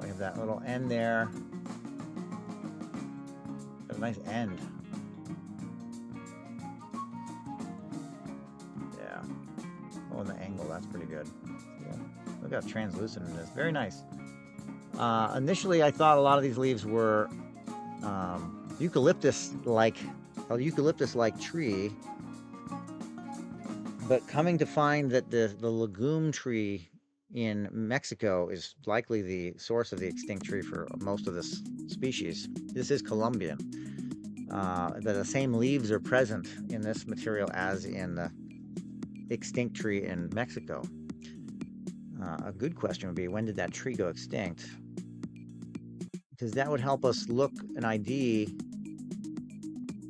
We have that little end there. A nice end. Yeah. Oh, and the angle, that's pretty good. Yeah. Look how translucent it is. Very nice. Initially, I thought a lot of these leaves were eucalyptus-like tree, but coming to find that the legume tree in Mexico is likely the source of the extinct tree for most of this species. This is Colombian. The same leaves are present in this material as in the extinct tree in Mexico. A good question would be, when did that tree go extinct? Because that would help us look and ID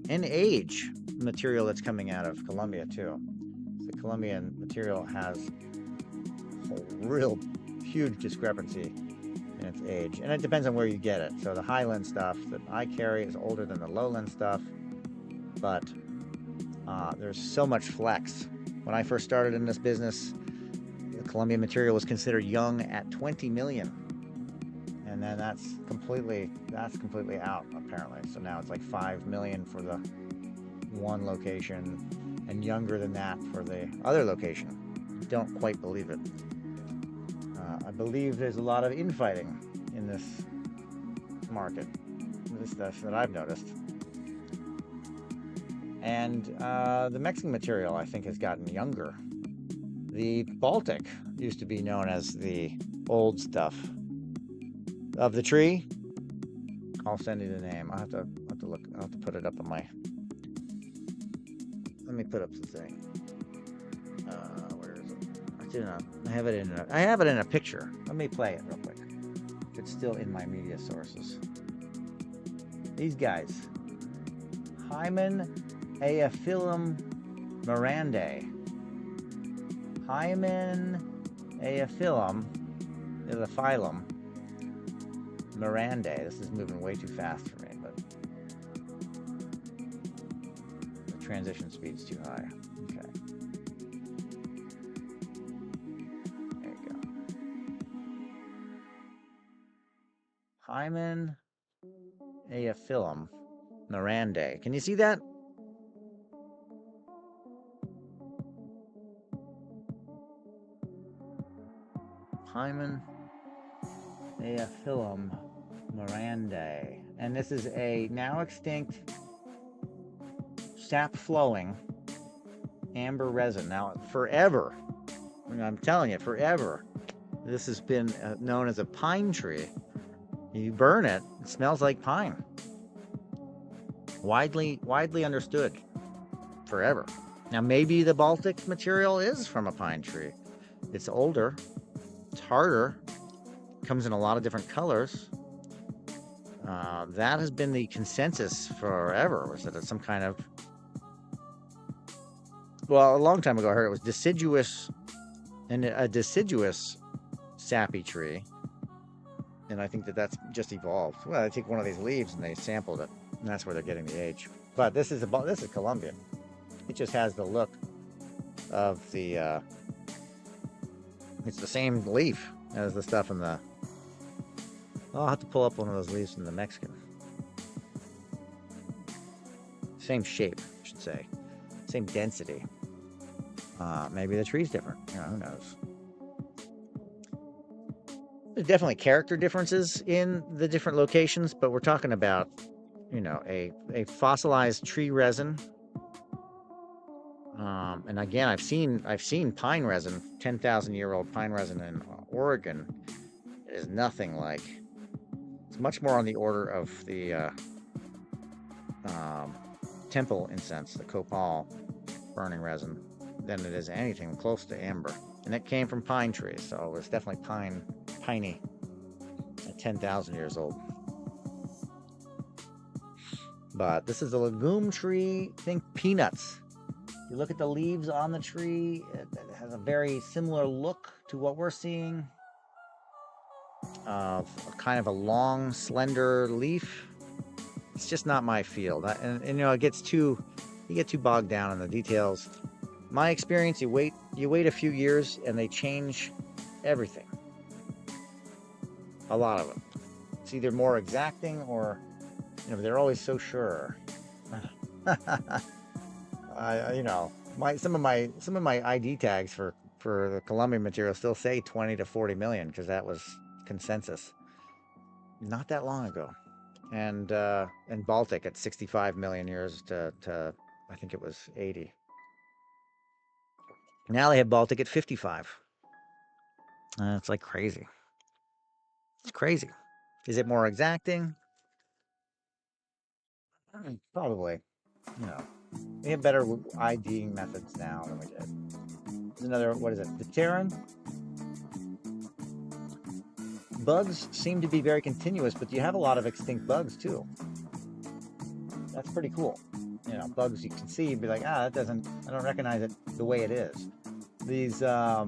and age material that's coming out of Colombia too. The Colombian material has a real huge discrepancy in its age, and it depends on where you get it. So the highland stuff that I carry is older than the lowland stuff, but There's so much flex. When I first started in this business, the Columbia material was considered young at 20 million. And then that's completely out, apparently. So now it's like 5 million for the one location and younger than that for the other location. Don't quite believe it. I believe there's a lot of infighting in this market. This stuff that I've noticed. And the Mexican material, I think, has gotten younger. The Baltic used to be known as the old stuff. Of the tree, I'll send you the name. I'll have to look. I'll have to put it up on my. Let me put up the thing. Where is it? I have it in a picture. Let me play it real quick. It's still in my media sources. These guys, Hymen Aephyllum mirandae. Hymen Aephyllum is a phylum. Mirandae. This is moving way too fast for me, but the transition speed's too high. Okay. There you go. Hymen Aephyllum mirandae. Can you see that? Hymen Aephyllum mirandae. And this is a now extinct sap flowing amber resin. Now, forever, I'm telling you, forever, this has been known as a pine tree. You burn it, it smells like pine. Widely understood forever. Now, maybe the Baltic material is from a pine tree. It's older, it's harder, comes in a lot of different colors. That has been the consensus forever, was that it's some kind of, well, a long time ago I heard it was deciduous, and a deciduous sappy tree. And I think that that's just evolved. Well, they take one of these leaves and they sampled it, and that's where they're getting the age. But this is Colombian. It just has the look of the, it's the same leaf as the stuff in the, I'll have to pull up one of those leaves from the Mexican. Same shape, I should say. Same density. Maybe the tree's different. You know, who knows? There's definitely character differences in the different locations, but we're talking about, you know, a fossilized tree resin. And again, I've seen pine resin, 10,000-year-old pine resin in Oregon. It is nothing like. It's much more on the order of the temple incense, the copal burning resin, than it is anything close to amber. And it came from pine trees, so it was definitely piney at 10,000 years old. But this is a legume tree. Think peanuts. You look at the leaves on the tree, it has a very similar look to what we're seeing. Kind of a long, slender leaf. It's just not my field. And you know, you get too bogged down in the details. My experience, you wait a few years and they change everything. A lot of them. It's either more exacting or, you know, they're always so sure. You know, some of my ID tags for the Colombian material still say 20 to 40 million because that was consensus not that long ago. And Baltic at 65 million years to I think it was 80. Now they have Baltic at 55. It's like crazy. It's crazy. Is it more exacting? Probably. You know, we have better IDing methods now than we did. There's another, what is it? The Terran? Bugs seem to be very continuous, but you have a lot of extinct bugs too. That's pretty cool. You know, bugs you can see, you'd be like, I don't recognize it the way it is. These, my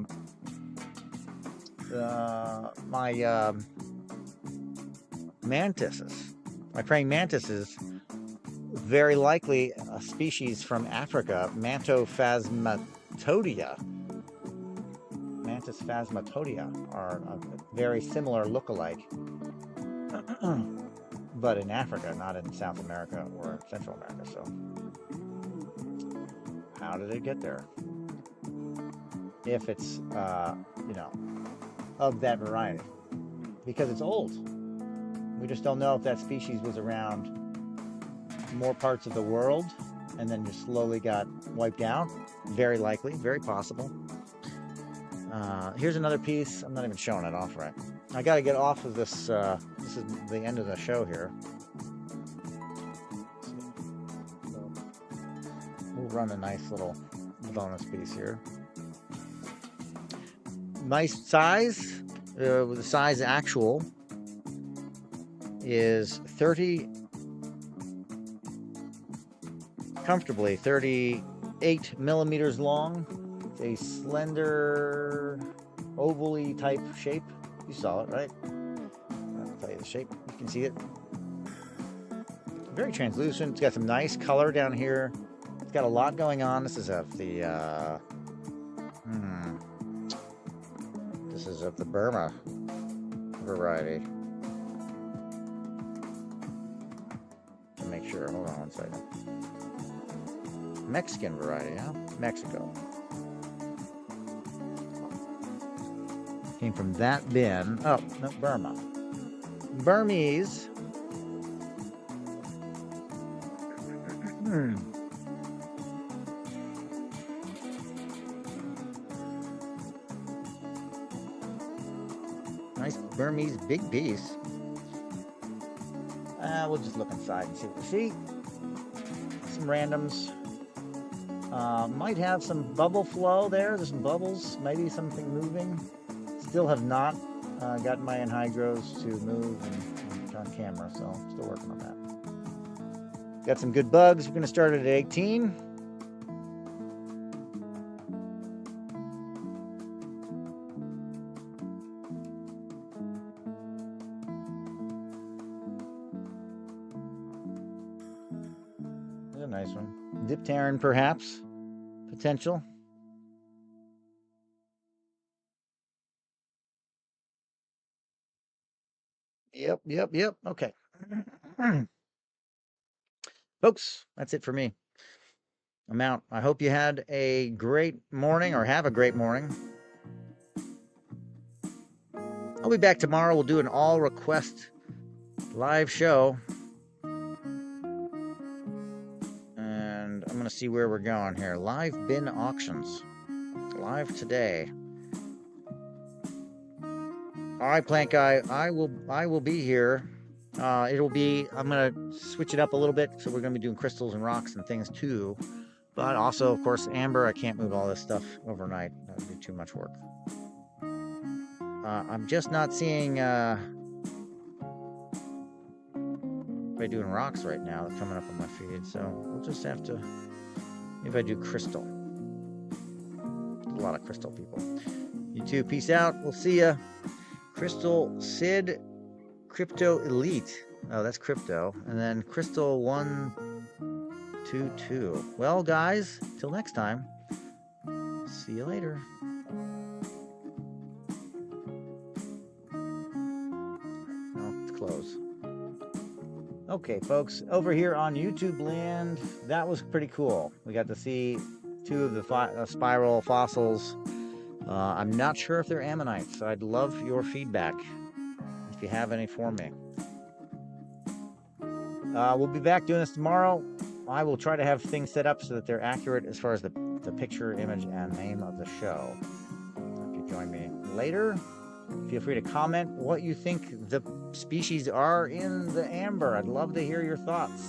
mantises, my praying mantises, very likely a species from Africa, Mantophasmatodia. Mantis phasmatodia are a very similar look-alike, but in Africa, not in South America or Central America. So, how did it get there? If it's, of that variety, because it's old. We just don't know if that species was around more parts of the world and then just slowly got wiped out. Very likely, very possible. Here's another piece. I'm not even showing it off right. I got to get off of this. This is the end of the show here. So we'll run a nice little bonus piece here. Nice size. The size actual is 30, comfortably 38 millimeters long. It's a slender, ovally type shape. You saw it, right? I'll tell you the shape. You can see it. Very translucent. It's got some nice color down here. It's got a lot going on. This is of the this is of the Burma variety. To make sure. Hold on one second. Mexican variety, huh? Mexico. Came from that bin. Oh, no, Burma. Burmese. Nice Burmese big piece. We'll just look inside and see what we see. Some randoms. Might have some bubble flow there. There's some bubbles. Maybe something moving. Still have not gotten my anhydros to move and on camera, so I'm still working on that. Got some good bugs. We're going to start it at 18. There's a nice one. Dipteran, perhaps. Potential. Yep. Okay. Folks, that's it for me. I'm out. I hope you had a great morning or have a great morning. I'll be back tomorrow. We'll do an all request live show. And I'm going to see where we're going here. Live bin auctions. Live today. All right, Plant Guy, I will be here. I'm gonna switch it up a little bit, so we're gonna be doing crystals and rocks and things too. But also, of course, amber. I can't move all this stuff overnight. That would be too much work. I'm just not seeing by doing rocks right now. They're coming up on my feed, so we'll just have to. Maybe I do crystal. There's a lot of crystal people. You too. Peace out. We'll see ya. Crystal Sid, Crypto Elite. Oh, that's crypto. And then Crystal 122. Well, guys, till next time. See you later. Oh, it's close. Okay, folks, over here on YouTube land, that was pretty cool. We got to see two of the spiral fossils. I'm not sure if they're ammonites, so I'd love your feedback if you have any for me. We'll be back doing this tomorrow. I will try to have things set up so that they're accurate as far as the picture, image, and name of the show. If you join me later, feel free to comment what you think the species are in the amber. I'd love to hear your thoughts.